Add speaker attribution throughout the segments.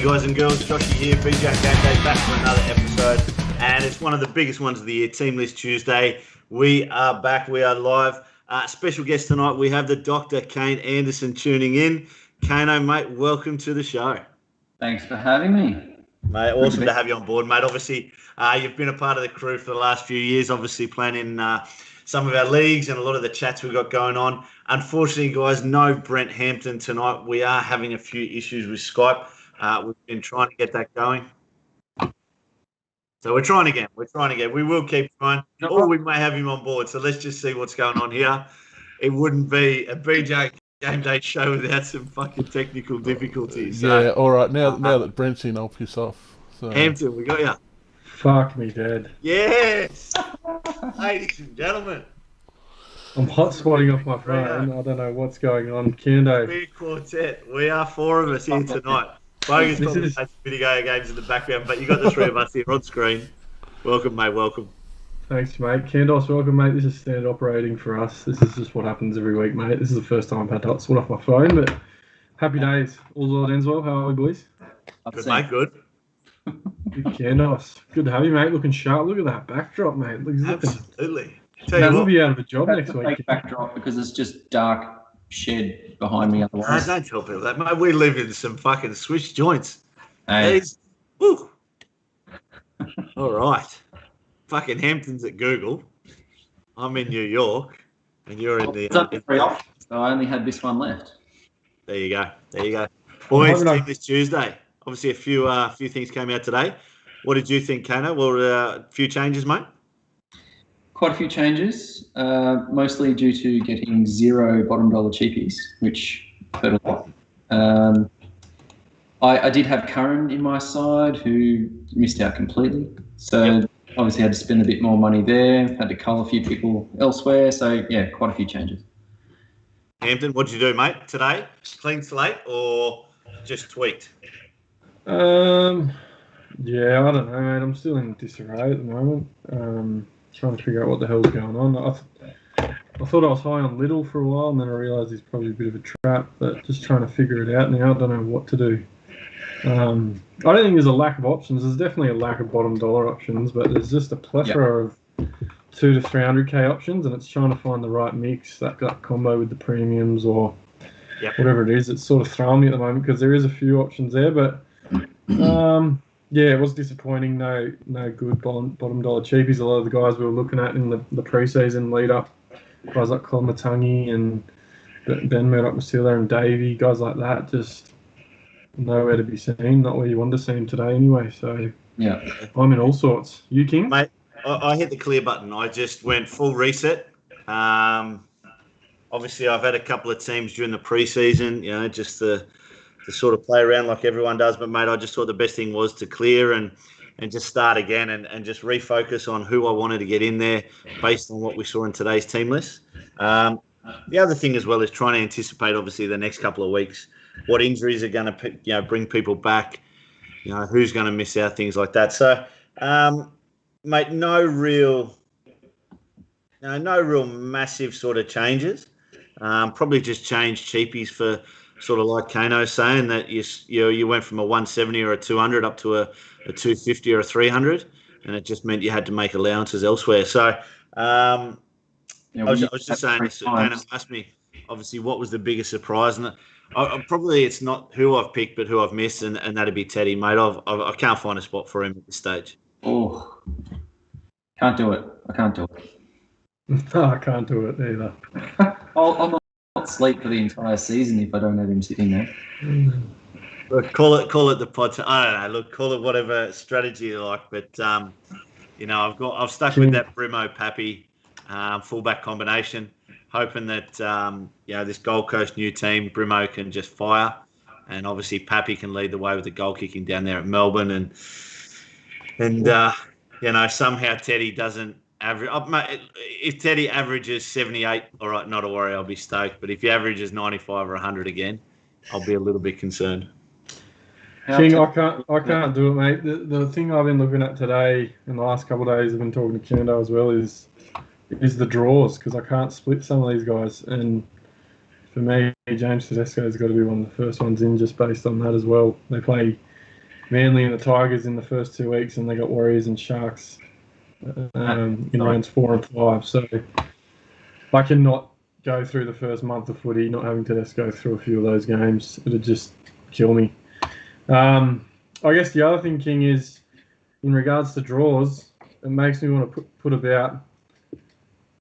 Speaker 1: guys and girls, Joshy here, BJ GameDay, back for another episode, and it's one of the biggest ones of the year, Team List Tuesday. We are back, we are live. Special guest tonight, we have the Dr. Kane Anderson tuning in. Kano, mate, welcome to the show.
Speaker 2: Thanks for having me.
Speaker 1: Mate, awesome to have you on board, mate. Obviously, you've been a part of the crew for the last few years, obviously playing in some of our leagues and a lot of the chats we've got going on. Unfortunately, guys, no Brent Hampton tonight. We are having a few issues with Skype. We've been trying to get that going. So we're trying again. We will keep trying. Or we may have him on board. So let's just see what's going on here. It wouldn't be a BJ Game Day show without some fucking technical difficulties. So,
Speaker 3: yeah, all right. Now that Brent's in, I'll piss off. So.
Speaker 1: Hampton, we got you.
Speaker 4: Fuck me, Dad.
Speaker 1: Yes! Ladies and gentlemen.
Speaker 4: I'm hot spotting off my phone. I don't know what's going on. Kendo.
Speaker 1: Big quartet. We are four of us here tonight. Bogus probably has video games in the background, but you got the three of us here on screen. Welcome, mate. Welcome.
Speaker 4: Thanks, mate. Kendos, welcome, mate. This is standard operating for us. This is just what happens every week, mate. This is the first time I've had to hot spot off my phone, but happy days. All's well, Denzel. How are we, boys?
Speaker 1: Good, mate. Good.
Speaker 4: Good Kendos. Good to have you, mate. Looking sharp. Look at that backdrop, mate.
Speaker 1: Absolutely.
Speaker 4: We'll be out of a job next week.
Speaker 2: Fake backdrop because it's just dark shed behind me otherwise.
Speaker 1: Don't tell people that, mate. We live in some fucking Swiss joints.
Speaker 2: Hey.
Speaker 1: Woo. All right. Fucking Hampton's at Google. I'm in New York, and you're in the.
Speaker 2: So I only had this one left.
Speaker 1: There you go. Boys, Team this Tuesday. Obviously, a few things came out today. What did you think, Kano? Well, a few changes, mate.
Speaker 2: Quite a few changes, mostly due to getting 0 bottom dollar cheapies, which hurt a lot. I did have Curran in my side, who missed out completely. So obviously had to spend a bit more money there, had to cull a few people elsewhere. So, yeah, quite a few changes.
Speaker 1: Hampton, what did you do, mate, today? Clean slate or just tweaked?
Speaker 4: Yeah, I don't know, mate. I'm still in disarray at the moment. Trying to figure out what the hell's going on. I thought I was high on Little for a while, and then I realised he's probably a bit of a trap, but just trying to figure it out now. I don't know what to do. I don't think there's a lack of options. There's definitely a lack of bottom dollar options, but there's just a plethora of 200 to 300k options, and it's trying to find the right mix, that combo with the premiums or whatever it is. It's sort of throwing me at the moment because there is a few options there, but yeah, it was disappointing. No good bottom dollar cheapies. A lot of the guys we were looking at in the pre-season lead up, guys like Colmatungi and Ben Murdoch was still there, and Davey, guys like that, just nowhere to be seen. Not where you want to see him today anyway. So yeah, I'm in all sorts. You, King?
Speaker 1: Mate, I hit the clear button. I just went full reset. Obviously, I've had a couple of teams during the pre-season, just to sort of play around like everyone does. But, mate, I just thought the best thing was to clear and just start again and just refocus on who I wanted to get in there based on what we saw in today's team list. The other thing as well is trying to anticipate, obviously, the next couple of weeks, what injuries are going to bring people back, who's going to miss out, things like that. So, mate, no real massive sort of changes. Probably just changed cheapies for sort of like Kano saying that you went from a 170 or a 200 up to a 250 or a 300, and it just meant you had to make allowances elsewhere. So I was just saying, Kano asked me, obviously, what was the biggest surprise, and probably it's not who I've picked, but who I've missed, and that'd be Teddy, mate. I can't find a spot for him at this stage.
Speaker 2: Oh, can't do it. I can't do it.
Speaker 4: No, I can't do it either.
Speaker 2: I'll not sleep for the entire season if I don't have him sitting there.
Speaker 1: Look, call it the pod. I don't know. Look, call it whatever strategy you like, but I've stuck with that Brimo Pappy fullback combination, hoping that this Gold Coast new team Brimo can just fire, and obviously Pappy can lead the way with the goal kicking down there at Melbourne, and somehow Teddy doesn't average. If Teddy averages 78, all right, not a worry, I'll be stoked. But if he averages 95 or 100 again, I'll be a little bit concerned.
Speaker 4: King, I can't do it, mate. The thing I've been looking at today in the last couple of days, I've been talking to Kendo as well, is the draws, because I can't split some of these guys. And for me, James Tedesco's got to be one of the first ones in, just based on that as well. They play Manly and the Tigers in the first 2 weeks, and they got Warriors and Sharks in rounds 4 and 5. So I cannot go through the first month of footy not having to just go through a few of those games. It'd just kill me. I guess the other thing, King, is in regards to draws, it makes me want to put about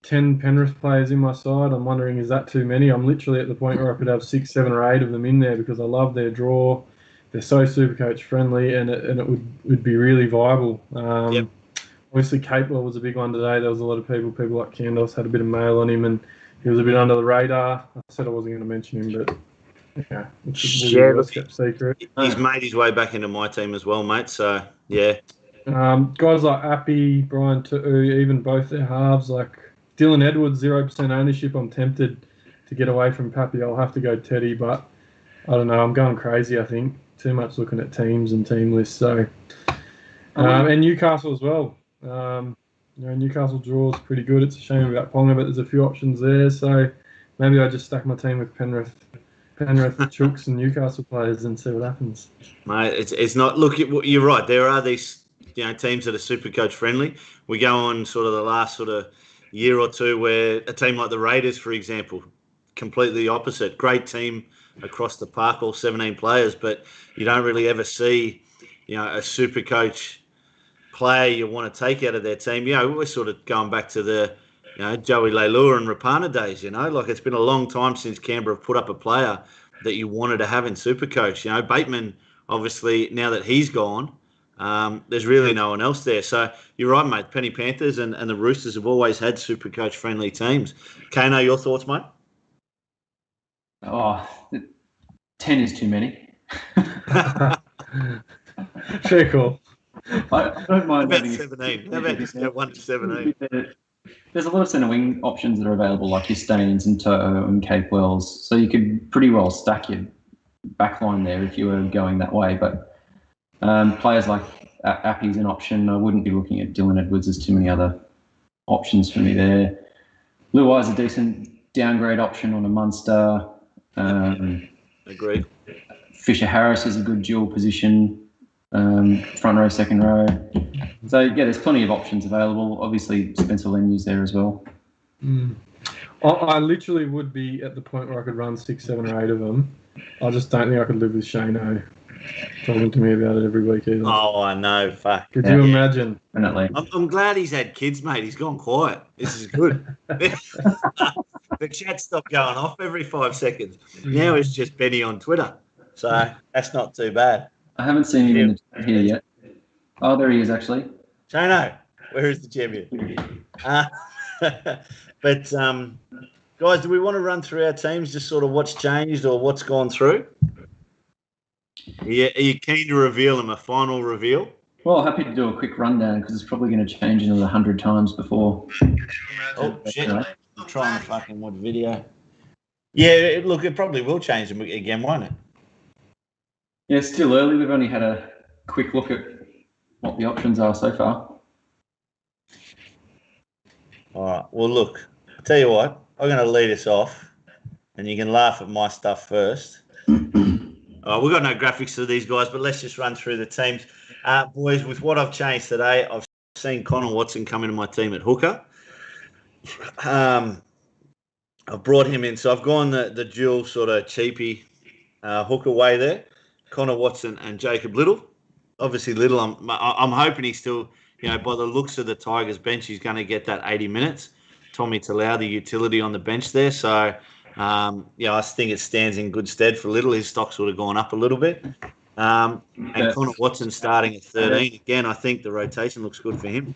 Speaker 4: 10 Penrith players in my side. I'm wondering, is that too many? I'm literally at the point where I could have 6, 7 or 8 of them in there because I love their draw. They're so Supercoach friendly, and it would be really viable.
Speaker 1: Yep.
Speaker 4: Obviously, Capewell was a big one today. There was a lot of people like Candos had a bit of mail on him, and he was a bit under the radar. I said I wasn't going to mention him, but yeah, it's kept secret.
Speaker 1: He's made his way back into my team as well, mate. So yeah.
Speaker 4: Guys like Appy, Brian Tu'u, even both their halves, like Dylan Edwards, 0% ownership. I'm tempted to get away from Pappy. I'll have to go Teddy, but I don't know. I'm going crazy, I think. Too much looking at teams and team lists. So, and Newcastle as well. Newcastle draws pretty good. It's a shame about Ponga, but there's a few options there. So maybe I just stack my team with Penrith, Chooks and Newcastle players and see what happens.
Speaker 1: Mate, it's not. Look, you're right. There are these teams that are Supercoach friendly. We go on sort of the last sort of year or two where a team like the Raiders, for example, completely opposite. Great team across the park, all 17 players, but you don't really ever see, a Supercoach player you want to take out of their team. We're sort of going back to the, Joey Leilua and Rapana days, like it's been a long time since Canberra have put up a player that you wanted to have in Supercoach. Bateman, obviously, now that he's gone, there's really no one else there. So you're right, mate. Penny Panthers and the Roosters have always had Supercoach-friendly teams. Kano, your thoughts, mate?
Speaker 2: Oh, 10 is too many.
Speaker 4: Fair call.
Speaker 2: I don't mind
Speaker 1: about
Speaker 2: having
Speaker 1: 17. How about just go 1 to 17?
Speaker 2: There's a lot of centre wing options that are available, like your Staines and Toto and Cape Wells. So you could pretty well stack your backline there if you were going that way. But players like Appy's an option. I wouldn't be looking at Dylan Edwards. There's too many other options for me there. Luai's a decent downgrade option on a Munster.
Speaker 1: Agreed.
Speaker 2: Fisher Harris is a good dual position, front row, second row. So yeah, there's plenty of options available. Obviously, Spencer Lenu's there as well.
Speaker 4: I literally would be at the point where I could run 6, 7 or 8 of them. I just don't think I could live with Shane-O talking to me about it every week either.
Speaker 1: Oh, I know. Fuck.
Speaker 4: Could you imagine?
Speaker 2: Definitely.
Speaker 1: I'm glad he's had kids, mate. He's gone quiet. This is good. The chat stopped going off every 5 seconds. Now it's just Benny on Twitter. So that's not too bad.
Speaker 2: I haven't seen him in the chat here yet. Oh, there he is, actually.
Speaker 1: Shano, where is the champion? But, guys, do we want to run through our teams, just sort of what's changed or what's gone through? Are you keen to reveal them, a final reveal?
Speaker 2: Well, happy to do a quick rundown because it's probably going to change another 100 times before.
Speaker 1: Oh, shit. I'm trying to fucking watch video. Yeah, look, it probably will change them again, won't it?
Speaker 2: Yeah, it's still early. We've only had a quick look at what the options are so far.
Speaker 1: All right. Well, look, I'll tell you what. I'm going to lead us off, and you can laugh at my stuff first. We've got no graphics to these guys, but let's just run through the teams. Boys, with what I've changed today, I've seen Connor Watson come into my team at hooker. I've brought him in. So I've gone the dual sort of cheapy hooker way there. Connor Watson and Jacob Little. Obviously, Little, I'm hoping he's still, by the looks of the Tigers bench, he's going to get that 80 minutes. Tommy Talau, the utility on the bench there. So, I think it stands in good stead for Little. His stock's sort of gone up a little bit. And Connor Watson starting at 13. Again, I think the rotation looks good for him.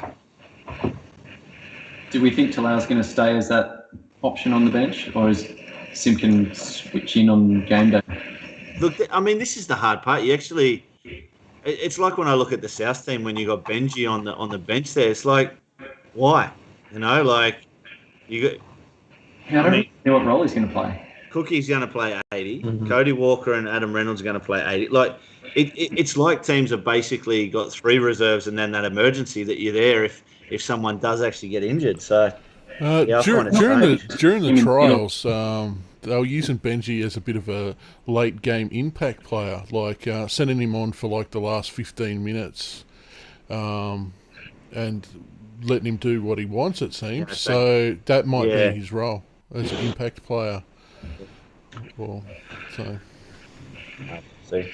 Speaker 2: Do we think Talau's going to stay as that option on the bench, or is Simpkin switch in on game day?
Speaker 1: Look, I mean, this is the hard part. It's like when I look at the South team when you got Benji on the bench there. It's like, why? You don't really
Speaker 2: know what role he's going to play.
Speaker 1: Cookie's going to play 80. Mm-hmm. Cody Walker and Adam Reynolds are going to play 80. Like, it's like teams have basically got 3 reserves and then that emergency that you're there if someone does actually get injured. So,
Speaker 3: during the trials, they were using Benji as a bit of a late game impact player, like sending him on for like the last 15 minutes, and letting him do what he wants. It seems so that might be his role as an impact player. Well, so.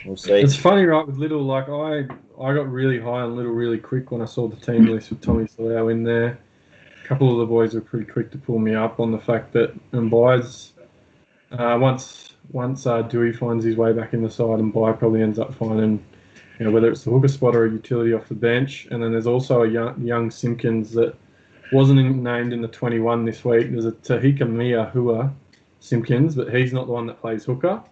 Speaker 1: We'll see.
Speaker 4: It's funny, right, with Little, like I got really high on Little really quick when I saw the team list with Tommy Salau in there. A couple of the boys were pretty quick to pull me up on the fact that Mbai's, once Dewey finds his way back in the side, Mbai probably ends up finding, whether it's the hooker spot or a utility off the bench. And then there's also a young Simpkins that wasn't named in the 21 this week. There's a Tahika Mia Hua Simpkins, but he's not the one that plays hooker.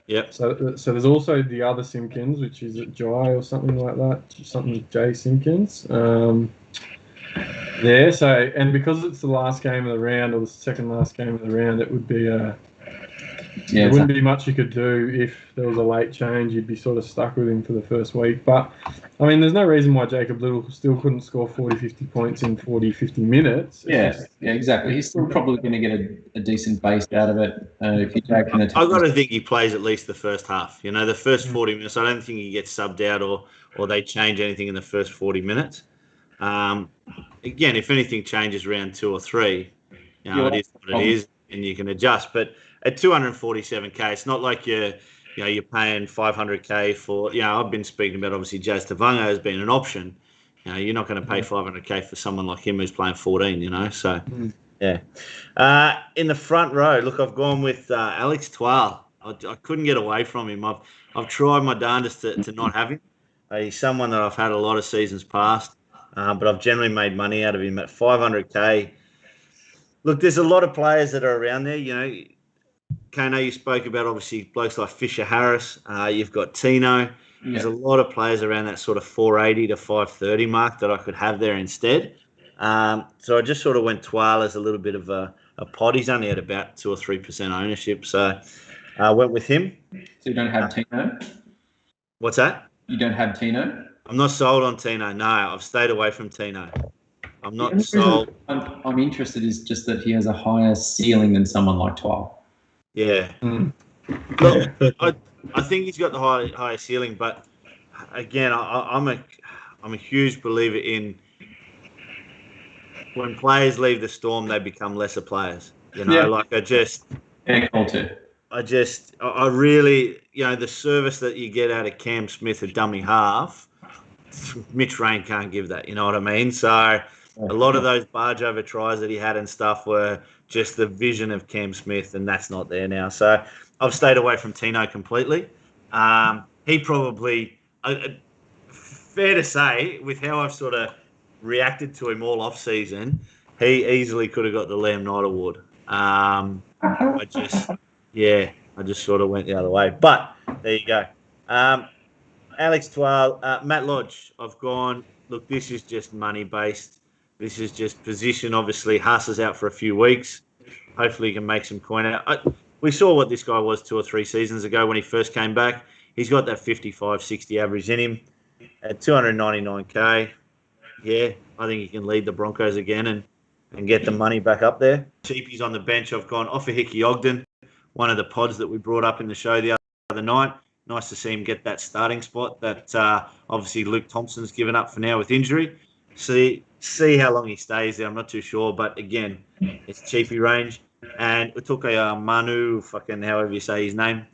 Speaker 1: Yep.
Speaker 4: So there's also the other Simpkins, which is at Jai or something like that, something Jay Simpkins. And because it's the last game of the round or the second last game of the round, it would be there wouldn't be much you could do if there was a late change. You'd be sort of stuck with him for the first week. But, I mean, there's no reason why Jacob Little still couldn't score 40, 50 points in 40, 50 minutes.
Speaker 2: Yeah, exactly. He's still probably going to get a decent base out of it. If you take an
Speaker 1: I've got to think he plays at least the first half. The first 40 minutes, I don't think he gets subbed out or they change anything in the first 40 minutes. Again, if anything changes round 2 or 3, it is what it is, and you can adjust. But at 247k, it's not like you're paying 500k for. I've been speaking about obviously Jazz Tavanga has been an option. You're not going to pay 500k for someone like him who's playing 14. So yeah. In the front row, look, I've gone with Alex Twal. I couldn't get away from him. I've tried my darndest to not have him. He's someone that I've had a lot of seasons past, but I've generally made money out of him at 500k. Look, there's a lot of players that are around there. Kano, you spoke about obviously blokes like Fisher Harris. You've got Tino. There's a lot of players around that sort of 480 to 530 mark that I could have there instead. So I just sort of went Twal as a little bit of a pod. He's only at about 2 or 3% ownership, so I went with him.
Speaker 2: So you don't have Tino?
Speaker 1: What's that?
Speaker 2: You don't have Tino?
Speaker 1: I'm not sold on Tino. No, I've stayed away from Tino. I'm not sold.
Speaker 2: I'm interested is just that he has a higher ceiling than someone like Twal.
Speaker 1: Yeah. Look, I think he's got the higher ceiling, but again, I'm a huge believer in when players leave the Storm, they become lesser players. Like I really, the service that you get out of Cam Smith, a dummy half, Mitch Rain can't give that. You know what I mean? So a lot of those barge over tries that he had and stuff were just the vision of Cam Smith, and that's not there now. So I've stayed away from Tino completely. He probably, fair to say, with how I've sort of reacted to him all off season, he easily could have got the Liam Knight Award. I just sort of went the other way. But there you go. Alex Twal, Matt Lodge, I've gone, look, this is just money based. This is just position. Obviously, Haas is out for a few weeks. Hopefully he can make some coin out. We saw what this guy was 2 or 3 seasons ago when he first came back. He's got that 55, 60 average in him. At 299k, I think he can lead the Broncos again and get the money back up there. Cheapies on the bench, I've gone off of Hickey Ogden, one of the pods that we brought up in the show the other night. Nice to see him get that starting spot that obviously Luke Thompson's given up for now with injury. See how long he stays there. I'm not too sure, but again, it's cheapy range. And we took a Manu, fucking however you say his name,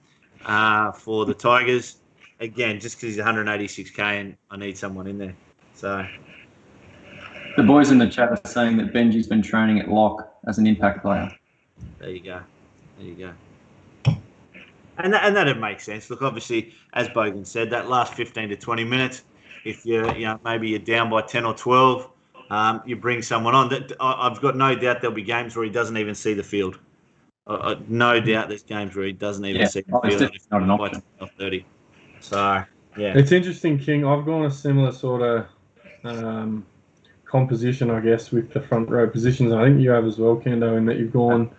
Speaker 1: for the Tigers. Again, just because he's 186k and I need someone in there. So
Speaker 2: the boys in the chat are saying that Benji's been training at lock as an impact player.
Speaker 1: There you go. And that'd make sense. Look, obviously, as Bogan said, that last 15 to 20 minutes, if maybe you're down by 10 or 12, you bring someone on. I've got no doubt there'll be games where he doesn't even see the field. No doubt there's games where he doesn't even see the field.
Speaker 2: It's not an option.
Speaker 1: 30. So, yeah.
Speaker 4: It's interesting, King. I've gone a similar sort of composition, I guess, with the front row positions. I think you have as well, Kendo, in that you've gone...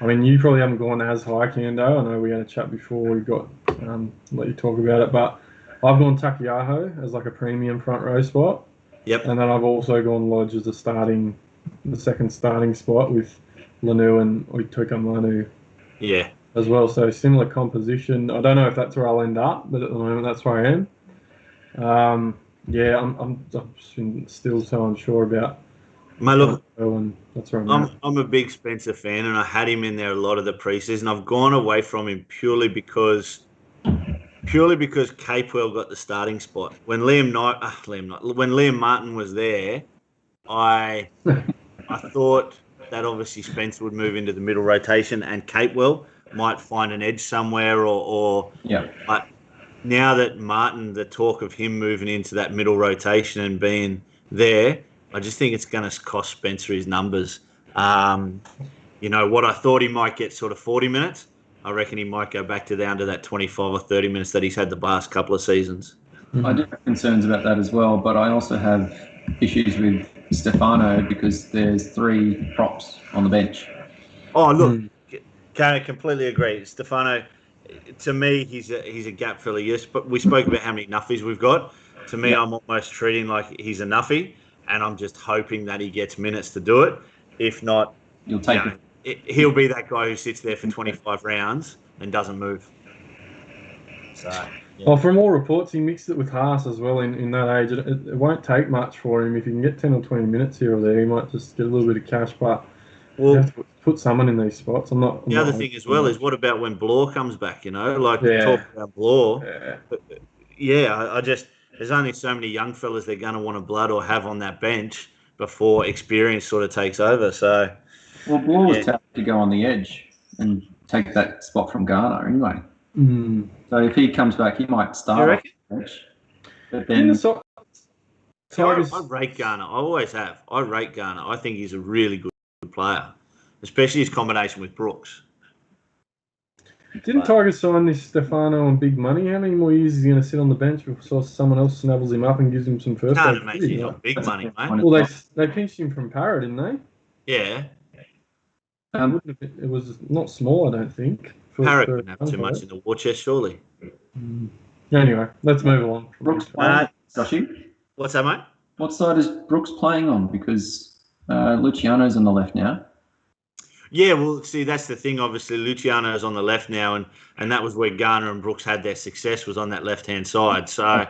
Speaker 4: I mean, you probably haven't gone as high, Kendo. I know we had a chat before. We got let you talk about it, but I've gone Takiaho as like a premium front row spot.
Speaker 1: Yep.
Speaker 4: And then I've also gone Lodge as the second starting spot with Lanu and Oituka Manu
Speaker 1: Yeah.
Speaker 4: as well. So similar composition. I don't know if that's where I'll end up, but at the moment that's where I am. Yeah, I'm still so unsure about.
Speaker 1: Mate, look,
Speaker 4: and that's where I'm at.
Speaker 1: I'm a big Spencer fan, and I had him in there a lot of the preseason. I've gone away from him purely because Capewell got the starting spot. When when Liam Martin was there, I thought that obviously Spencer would move into the middle rotation and Capewell might find an edge somewhere or
Speaker 2: Yeah.
Speaker 1: But now that Martin, the talk of him moving into that middle rotation and being there, I just think it's going to cost Spencer his numbers. What I thought he might get sort of 40 minutes, I reckon he might go back down to that 25 or 30 minutes that he's had the past couple of seasons.
Speaker 2: I do have concerns about that as well, but I also have issues with Stefano because there's 3 props on the bench.
Speaker 1: Oh, look, can I completely agree. Stefano, to me, he's a gap filler, yes, but we spoke about how many nuffies we've got. To me, I'm almost treating like he's a nuffie, and I'm just hoping that he gets minutes to do it. If not,
Speaker 2: You'll take
Speaker 1: he'll be that guy who sits there for 25 rounds and doesn't move. So, yeah.
Speaker 4: Well, from all reports, he mixed it with Haas as well in that age. It won't take much for him. If you can get 10 or 20 minutes here or there, he might just get a little bit of cash, but you have to put someone in these spots. The
Speaker 1: other thing as well is what about when Blore comes back, talk about Blore.
Speaker 4: Yeah.
Speaker 1: I just, there's only so many young fellas they're going to want to blood or have on that bench before experience sort of takes over. So,
Speaker 2: well, Blore was tapped to go on the edge and take that spot from Garner anyway. So if he comes back, he might start on the bench. But then
Speaker 1: I rate Garner. I always have. I rate Garner. I think he's a really good player, especially his combination with Brooks.
Speaker 4: Didn't Tigers sign this Stefano on big money? How many more years is he going to sit on the bench before someone else snubbles him up and gives him some first?
Speaker 1: Can't imagine he's on big money, mate.
Speaker 4: Well, they pinched him from Parra, didn't they?
Speaker 1: Yeah.
Speaker 4: It was not small, I don't think.
Speaker 1: Parrot wouldn't have too much in the war chest, surely.
Speaker 4: Anyway, let's move along.
Speaker 2: Brooks playing.
Speaker 1: What's that, mate?
Speaker 2: What side is Brooks playing on? Because Luciano's on the left now.
Speaker 1: Yeah, well, see, that's the thing. Obviously, Luciano's on the left now, and that was where Garner and Brooks had their success, was on that left-hand side. So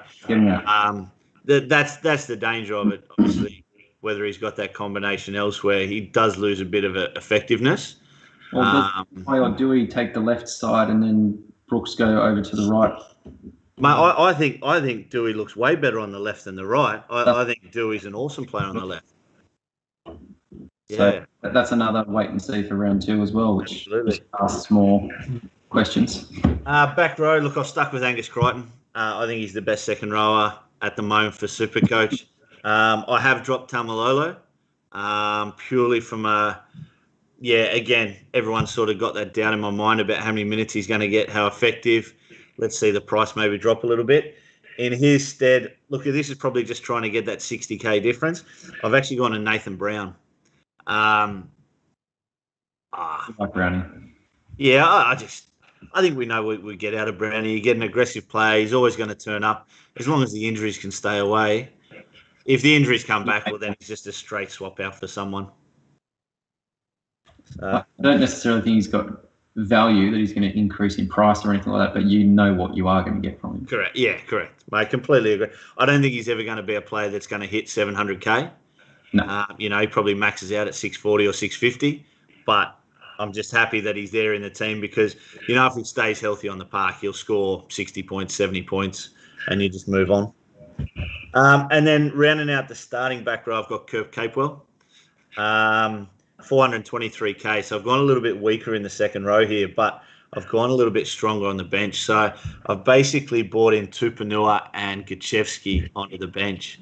Speaker 1: that's the danger of it, obviously. Whether he's got that combination elsewhere, he does lose a bit of effectiveness.
Speaker 2: Well, or do we take the left side and then Brooks go over to the right?
Speaker 1: Mate, I think Dewey looks way better on the left than the right. I think Dewey's an awesome player on the left.
Speaker 2: So that's another wait and see for round 2 as well, which asks more questions.
Speaker 1: Back row, look, I've stuck with Angus Crichton. I think he's the best second rower at the moment for Supercoach. I have dropped Tamalolo purely from again, everyone's sort of got that doubt in my mind about how many minutes he's going to get, how effective. Let's see the price maybe drop a little bit. In his stead, look, this is probably just trying to get that 60K difference. I've actually gone to Nathan Brown.
Speaker 2: Like Brownie.
Speaker 1: Yeah, I think we know what we get out of Brownie. You get an aggressive player. He's always going to turn up as long as the injuries can stay away. If the injuries come back, well, then it's just a straight swap out for someone.
Speaker 2: I don't necessarily think he's got value that he's going to increase in price or anything like that, but you know what you are going to get from him.
Speaker 1: Correct. Yeah, correct. I completely agree. I don't think he's ever going to be a player that's going to hit 700K.
Speaker 2: No.
Speaker 1: He probably maxes out at 640 or 650, but I'm just happy that he's there in the team because, if he stays healthy on the park, he'll score 60 points, 70 points, and you just move on. And then rounding out the starting back row, I've got Kirk Capewell, 423K. So I've gone a little bit weaker in the second row here, but I've gone a little bit stronger on the bench. So I've basically brought in Tupanua and Gachevsky onto the bench.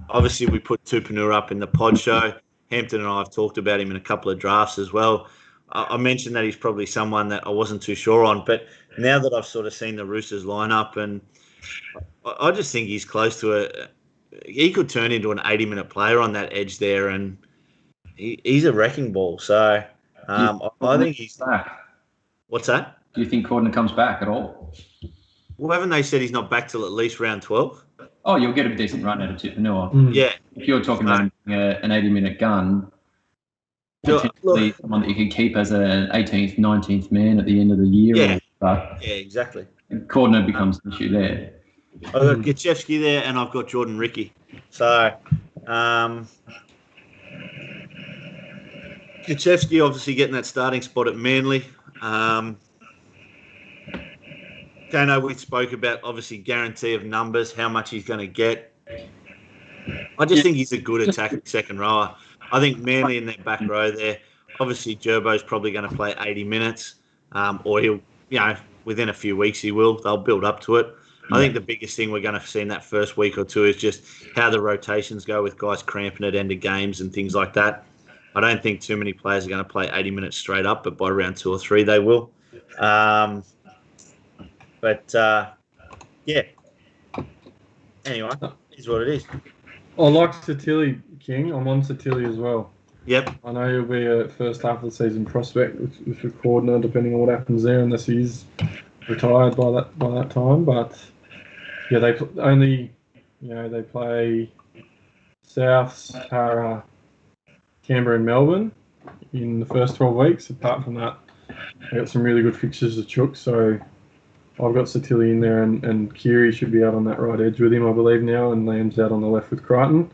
Speaker 1: Obviously, we put Tupanua up in the pod show. Hampton and I have talked about him in a couple of drafts as well. I mentioned that he's probably someone that I wasn't too sure on, but now that I've sort of seen the Roosters line up, and I just think he's close to he could turn into an 80-minute player on that edge there, and he's a wrecking ball. So I think he's
Speaker 2: back.
Speaker 1: What's that?
Speaker 2: Do you think Cordner comes back at all?
Speaker 1: Well, haven't they said he's not back till at least round 12?
Speaker 2: Oh, you'll get a decent run out of Tupanua.
Speaker 1: Yeah.
Speaker 2: If you're talking about an 80-minute gun, potentially someone that you could keep as an 18th, 19th man at the end of the year.
Speaker 1: Yeah,
Speaker 2: But
Speaker 1: exactly.
Speaker 2: Cordner becomes an issue there.
Speaker 1: I've got Gachevsky there, and I've got Jordan Ricky. So, Gachevsky obviously getting that starting spot at Manly. Dano, we spoke about obviously guarantee of numbers, how much he's going to get. I just think he's a good attacking second rower. I think Manly in their back row there. Obviously, Gerbo's probably going to play 80 minutes, or he'll, within a few weeks he will. They'll build up to it. I think the biggest thing we're going to see in that first week or two is just how the rotations go with guys cramping at end of games and things like that. I don't think too many players are going to play 80 minutes straight up, but by round 2 or 3 they will. Yeah. Anyway, is what it is.
Speaker 4: I like Satilli, King. I'm on Satilli as well.
Speaker 1: Yep.
Speaker 4: I know he'll be a first half of the season prospect with Cordner, depending on what happens there, unless he's retired by that time. But yeah, they play South, Para, Canberra, and Melbourne in the first 12 weeks. Apart from that, they got some really good fixtures to chook. So I've got Satilli in there, and Keary should be out on that right edge with him, I believe now, and Lamb's out on the left with Crichton.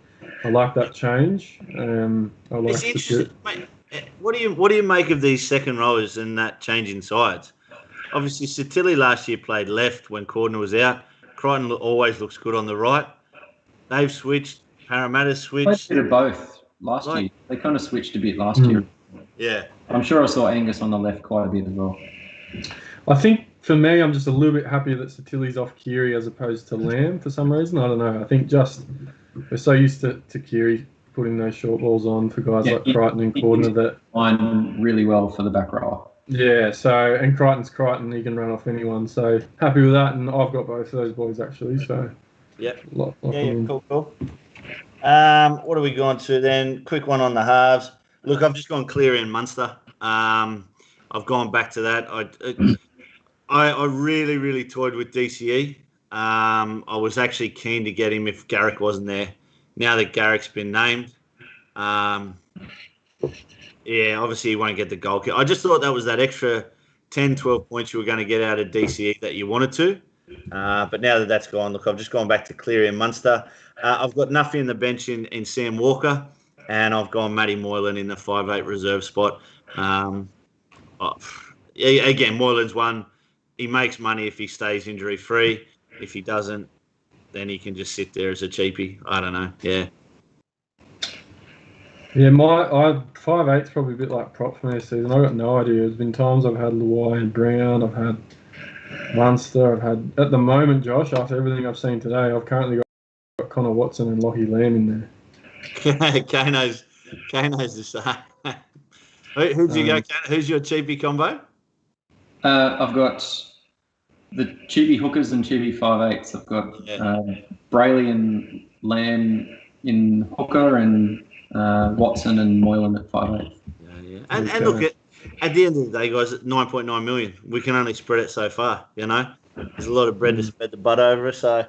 Speaker 4: I like that change.
Speaker 1: It's interesting, mate. What do you make of these second rowers and that change in sides? Obviously, Satilli last year played left when Cordner was out. Crichton always looks good on the right. They've switched. Parramatta's switched.
Speaker 2: They did both last year. They kind of switched a bit last year.
Speaker 1: Yeah.
Speaker 2: I'm sure I saw Angus on the left quite a bit as well.
Speaker 4: I think for me, I'm just a little bit happier that Satilli's off Keary as opposed to Lamb for some reason. I don't know. I think just we're so used to Keary putting those short balls on for guys like Crichton and Cordner that
Speaker 2: line really well for the back rower.
Speaker 4: Yeah, so and Crichton's Crichton, he can run off anyone. So happy with that, and I've got both of those boys actually. So
Speaker 1: cool. What are we going to then? Quick one on the halves. Look, I've just gone Cleary and Munster. I've gone back to that. I really, really toyed with DCE. I was actually keen to get him if Garrick wasn't there. Now that Garrick's been named, obviously he won't get the goal kick. I just thought that was that extra 10, 12 points you were going to get out of DCE that you wanted to. But now that that's gone, look, I've just gone back to Cleary and Munster. I've got Nuffy in the bench in Sam Walker, and I've gone Matty Moylan in the 5'8" reserve spot. Again, Moylan's one. He makes money if he stays injury-free. If he doesn't, then he can just sit there as a cheapie. I don't know. Yeah.
Speaker 4: Yeah, my 5'8's probably a bit like prop for me this season. I've got no idea. There's been times I've had Luai and Brown. I've had Munster. I've had, at the moment, Josh, after everything I've seen today, I've currently got Connor Watson and Lockie Lamb in there.
Speaker 1: Kano's the same. Who'd you go, Kano? Who's your cheapie combo?
Speaker 2: I've got the cheapie hookers and cheapie 5'8s. I've got Brayley and Lamb in hooker and Watson and Moylan at 5'8.
Speaker 1: Yeah. And look, at the end of the day, guys, at 9.9 million, we can only spread it so far, There's a lot of bread to spread the butt over, so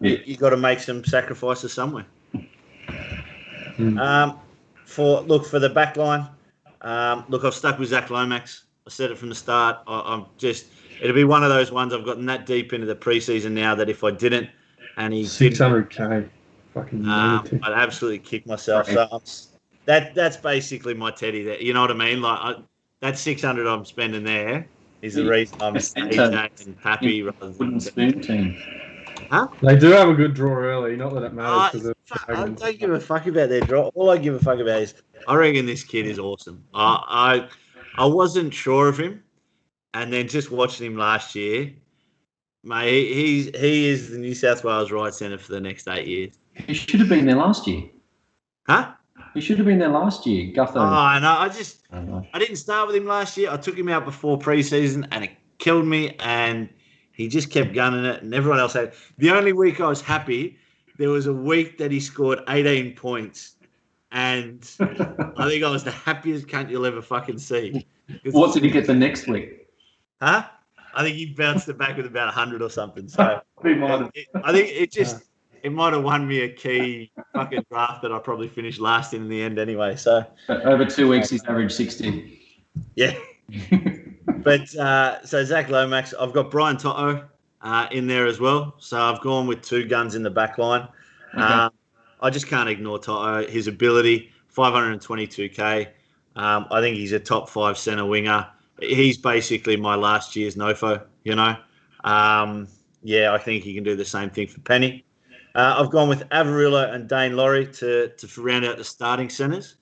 Speaker 1: you got to make some sacrifices somewhere. For the back line, I've stuck with Zach Lomax. I said it from the start. It'll be one of those ones I've gotten that deep into the preseason now that if I didn't, and he
Speaker 4: 600K, fucking
Speaker 1: I'd absolutely kick myself. So that's basically my teddy there. You know what I mean? Like that 600 I'm spending there is the reason I'm AJ and happy rather than
Speaker 2: wooden spoon team.
Speaker 4: Huh? They do have a good draw early. Not that it matters.
Speaker 1: I don't give a fuck about their draw. All I give a fuck about is I reckon this kid is awesome. I wasn't sure of him, and then just watching him last year, mate, he is the New South Wales right centre for the next 8 years.
Speaker 2: He should have been there last year.
Speaker 1: Huh?
Speaker 2: He should have been there last year, Gutho.
Speaker 1: Oh, no, I didn't start with him last year. I took him out before pre-season, and it killed me, and he just kept gunning it, and everyone else had. The only week I was happy, there was a week that he scored 18 points. And I think I was the happiest cunt you'll ever fucking see.
Speaker 2: What did he get the next week?
Speaker 1: Huh? I think he bounced it back with about 100 or something. So I think it might have won me a key fucking draft that I probably finished last in the end anyway. So
Speaker 2: over 2 weeks, he's averaged 60.
Speaker 1: Yeah. But so Zach Lomax, I've got Brian Toto in there as well. So I've gone with two guns in the back line.
Speaker 2: Okay.
Speaker 1: I just can't ignore Toto. His ability, 522K. I think he's a top 5 centre winger. He's basically my last year's Nofo, you know. I think he can do the same thing for Penny. I've gone with Avarillo and Dane Laurie to round out the starting centres.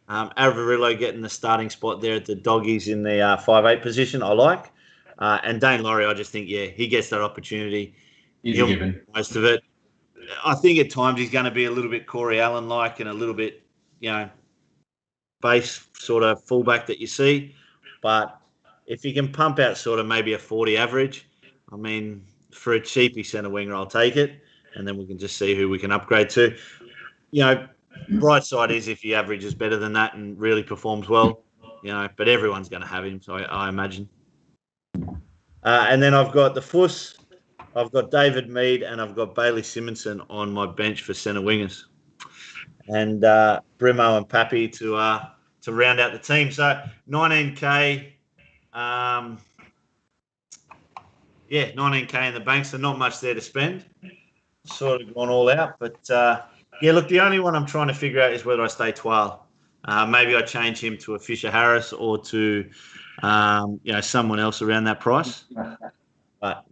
Speaker 1: Avarillo getting the starting spot there at the Doggies in the 5'8" position, I like. And Dane Laurie, I just think, he gets that opportunity.
Speaker 2: He'll given
Speaker 1: most of it. I think at times he's going to be a little bit Corey Allen-like and a little bit, base sort of fullback that you see. But if he can pump out sort of maybe a 40 average, I mean, for a cheapy centre winger, I'll take it. And then we can just see who we can upgrade to. Bright side is if he averages better than that and really performs well, but everyone's going to have him, so I imagine. And then I've got the Fuss, I've got David Mead, and I've got Bailey Simonson on my bench for centre wingers. And Brimo and Pappy to round out the team. So 19K, 19K in the bank, so not much there to spend. Sort of gone all out, but look, the only one I'm trying to figure out is whether I stay Twal. Maybe I change him to a Fisher Harris or to someone else around that price. But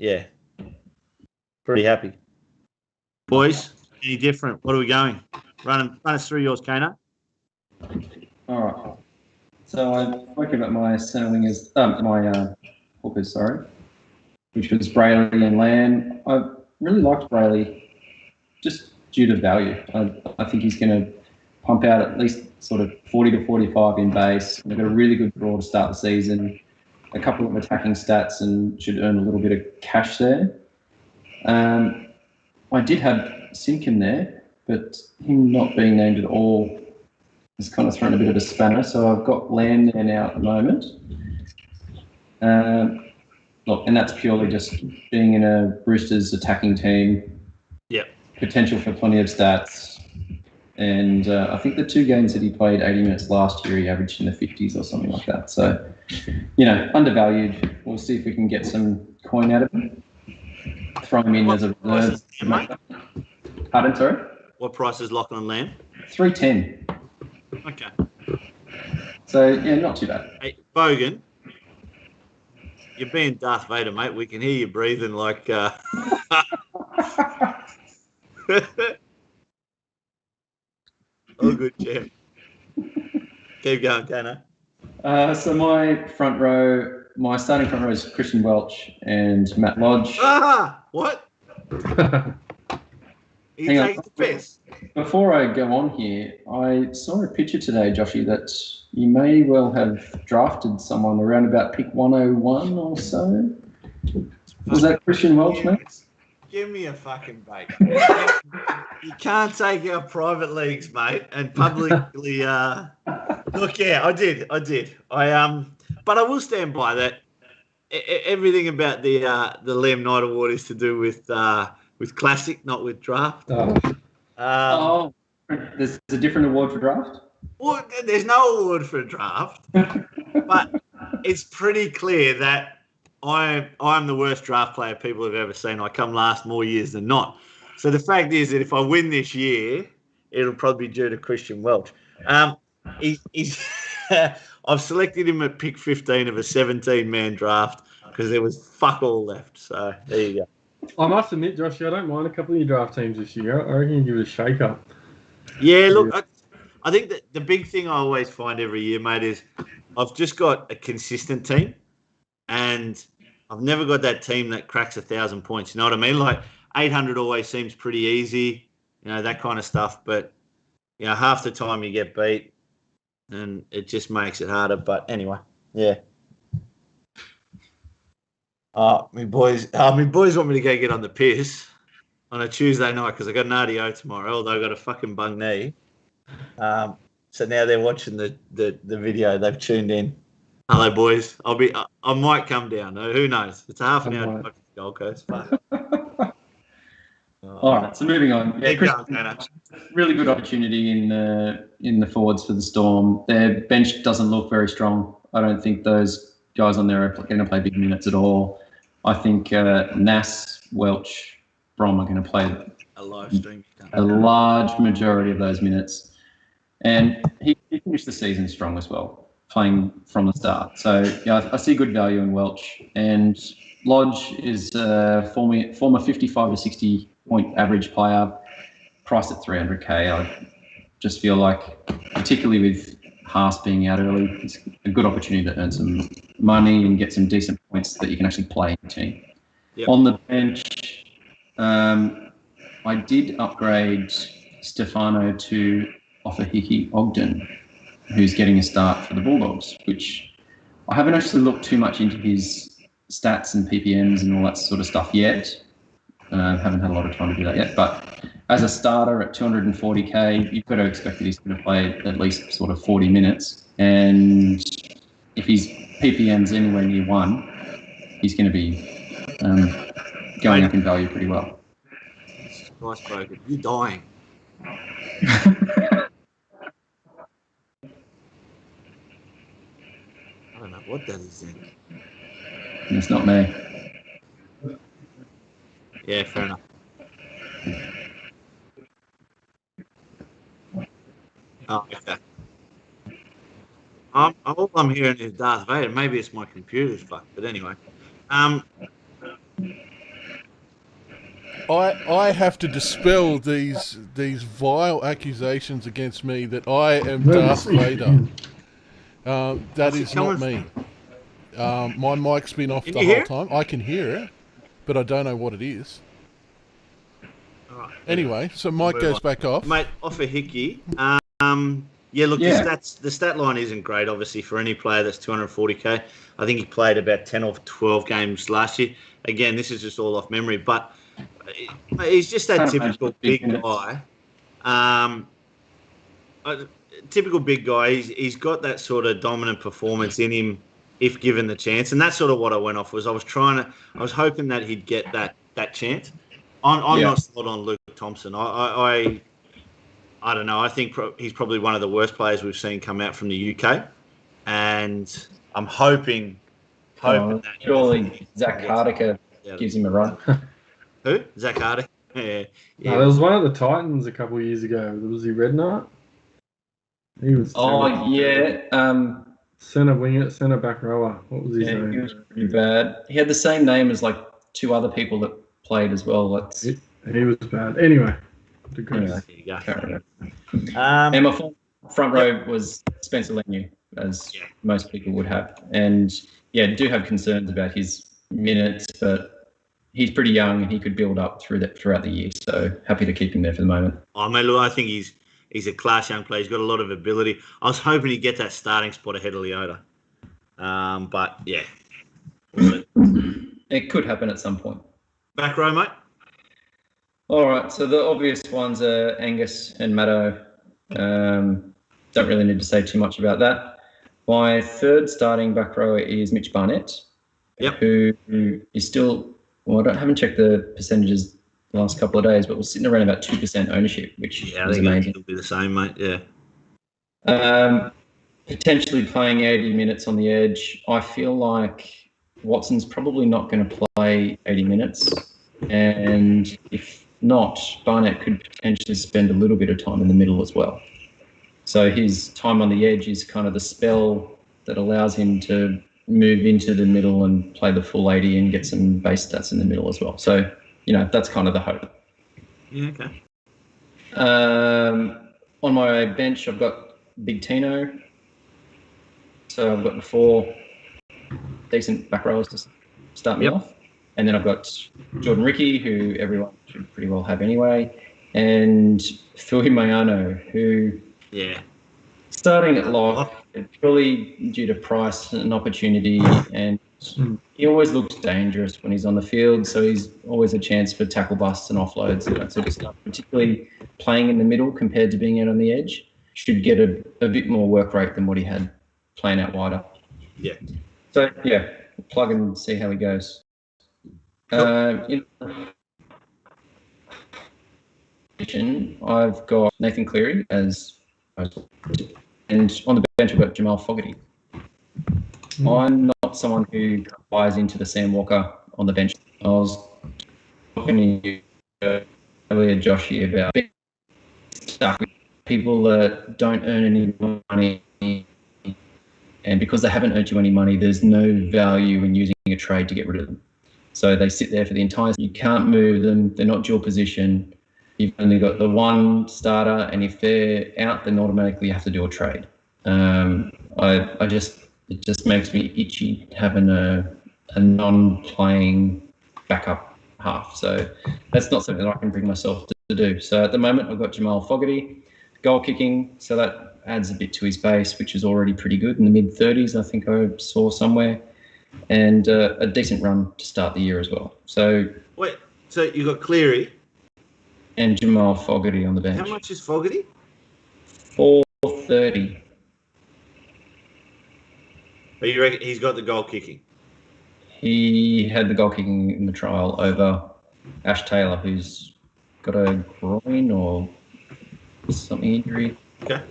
Speaker 1: pretty happy. Boys, any different? What are we going? Run us through yours, Kano.
Speaker 2: All right. So I spoke about my centre wingers, my hookers, which was Brayley and Lamb. I really liked Brayley, just due to value. I think he's going to pump out at least sort of 40 to 45 in base. They've got a really good draw to start the season, a couple of attacking stats, and should earn a little bit of cash there. I did have Simkin there, but him not being named at all has kind of thrown a bit of a spanner. So I've got Lamb there now at the moment. And that's purely just being in a Roosters attacking team.
Speaker 1: Yep.
Speaker 2: Potential for plenty of stats. And I think the 2 games that he played 80 minutes last year, he averaged in the 50s or something like that. So, undervalued. We'll see if we can get some coin out of him. Throw him in as a reserve. Pardon, sorry?
Speaker 1: What price is Lachlan on Lamb?
Speaker 2: 310.
Speaker 1: Okay.
Speaker 2: So, not too bad.
Speaker 1: Hey, Bogan, you're being Darth Vader, mate. We can hear you breathing like... Oh, good, Jeff. Keep going, Kano.
Speaker 2: So my starting front row is Christian Welch and Matt Lodge.
Speaker 1: What? He
Speaker 2: Hang
Speaker 1: takes
Speaker 2: on.
Speaker 1: the piss.
Speaker 2: Before I go on here, I saw a picture today, Joshy, that you may well have drafted someone around about pick 101 or so. Was that Christian Welch, mate?
Speaker 1: Give me a fucking break. You can't take our private leagues, mate, and publicly. Look, I did. But I will stand by that. Everything about the Liam Knight Award is to do with classic, not with draft.
Speaker 2: There's a different award for draft?
Speaker 1: Well, there's no award for draft, but it's pretty clear that I'm the worst draft player people have ever seen. I come last more years than not. So the fact is that if I win this year, it'll probably be due to Christian Welch. He's I've selected him at pick 15 of a 17-man draft because there was fuck all left. So there you go.
Speaker 4: I must admit, Josh, I don't mind a couple of your draft teams this year. I reckon you give it a shake-up.
Speaker 1: Yeah, look, I think that the big thing I always find every year, mate, is I've just got a consistent team, and I've never got that team that cracks 1,000 points. You know what I mean? Like 800 always seems pretty easy, that kind of stuff. But half the time you get beat, and it just makes it harder. But anyway, yeah. My boys want me to go get on the piss on a Tuesday night because I got an RDO tomorrow. Although I got a fucking bung knee. So now they're watching the video. They've tuned in. Hello, boys. I might come down. Who knows? It's a half an hour to Gold Coast.
Speaker 2: All right, so moving on. Yeah,
Speaker 1: Keep going, Tanner.
Speaker 2: really good opportunity in the forwards for the Storm. Their bench doesn't look very strong. I don't think those guys on there are going to play big minutes at all. I think Nass, Welch, Brom are going to play
Speaker 1: A live stream.
Speaker 2: a large majority of those minutes. And he finished the season strong as well, playing from the start. So, yeah, I see good value in Welch. And Lodge is a former 55 to 60 point average player, priced at 300k. I just feel like, particularly with Haas being out early, it's a good opportunity to earn some money and get some decent points that you can actually play in the team.
Speaker 1: Yep.
Speaker 2: On the bench, I did upgrade Stefano to offer Hickey Ogden, who's getting a start for the Bulldogs, which I haven't actually looked too much into his stats and PPMs and all that sort of stuff yet. Haven't had a lot of time to do that yet, but as a starter at 240k, you've got to expect that he's going to play at least sort of 40 minutes. And if his PPM's anywhere near 1, he's going to be going up in value pretty well.
Speaker 1: Nice, broken. You're dying. I don't know what that is then.
Speaker 2: It's not me.
Speaker 1: Yeah, fair enough. Oh, okay. All I'm hearing is Darth Vader. Maybe it's my computer's fucked, but anyway.
Speaker 3: I have to dispel these vile accusations against me that I am Darth Vader. That is not me. My mic's been off the whole time. I can hear it, but I don't know what it is.
Speaker 1: Right.
Speaker 3: Anyway, so mic goes back off.
Speaker 1: Mate, off a Hickey. The stat line isn't great, obviously, for any player that's 240k. I think he played about 10 or 12 games last year. Again, this is just all off memory, but he's just that typical big guy. Typical big guy. He's got that sort of dominant performance in him if given the chance, and that's sort of what I went off was I was hoping that he'd get that chance. I'm not sold on Luke Thompson. I don't know. I think he's probably one of the worst players we've seen come out from the UK, and I'm hoping that
Speaker 2: surely Zach Hardiker gives him a run.
Speaker 1: Who? Zach Hardiker? Yeah.
Speaker 4: No, there was one of the Titans a couple of years ago. Was he Redknapp? He was. Centre back rower. What was his name?
Speaker 2: He was pretty bad. He had the same name as like 2 other people that played as well.
Speaker 4: He was bad. Anyway.
Speaker 1: There you go.
Speaker 2: And my front row was Spencer Leniu, as most people would have. And do have concerns about his minutes, but he's pretty young and he could build up throughout the year. So happy to keep him there for the moment.
Speaker 1: Oh, mate, look, I think he's a class young player. He's got a lot of ability. I was hoping he'd get that starting spot ahead of Leota. But yeah.
Speaker 2: It could happen at some point.
Speaker 1: Back row, mate.
Speaker 2: All right, so the obvious ones are Angus and Maddo. Don't really need to say too much about that. My third starting back rower is Mitch Barnett, who is still, I haven't checked the percentages the last couple of days, but we're sitting around about 2% ownership, which is amazing.
Speaker 1: It'll be the same, mate, yeah.
Speaker 2: Potentially playing 80 minutes on the edge. I feel like Watson's probably not going to play 80 minutes, and if not, Barnett could potentially spend a little bit of time in the middle as well. So his time on the edge is kind of the spell that allows him to move into the middle and play the full 80 and get some base stats in the middle as well. So, that's kind of the hope.
Speaker 1: Yeah, okay.
Speaker 2: On my bench, I've got Big Tino. So I've got the 4 decent back rowers to start me off. And then I've got Jordan Ricky, who everyone should pretty well have anyway, and Fui Mayano, who starting at lock, purely due to price and opportunity, and he always looks dangerous when he's on the field, so he's always a chance for tackle busts and offloads and that sort of stuff, particularly playing in the middle compared to being out on the edge. Should get a bit more work rate than what he had playing out wider.
Speaker 1: Yeah.
Speaker 2: So, plug and see how he goes. position, I've got Nathan Cleary and on the bench I've got Jamal Fogarty. I'm not someone who buys into the Sam Walker on the bench. I was talking to you earlier, Joshy, about being stuck with people that don't earn any money, and because they haven't earned you any money, there's no value in using a trade to get rid of them. So they sit there for the entire season. You can't move them. They're not dual position. You've only got the one starter, and if they're out, then automatically you have to do a trade. It just makes me itchy having a non-playing backup half. So that's not something that I can bring myself to do. So at the moment, I've got Jamal Fogarty, goal kicking. So that adds a bit to his base, which is already pretty good in the mid-30s, I think I saw somewhere. And a decent run to start the year as well. So
Speaker 1: wait, so you got Cleary
Speaker 2: and Jamal Fogarty on the bench.
Speaker 1: How much is Fogarty?
Speaker 2: $430.
Speaker 1: But you reckon he's got the goal kicking?
Speaker 2: He had the goal kicking in the trial over Ash Taylor, who's got a groin or something injury.
Speaker 1: Okay.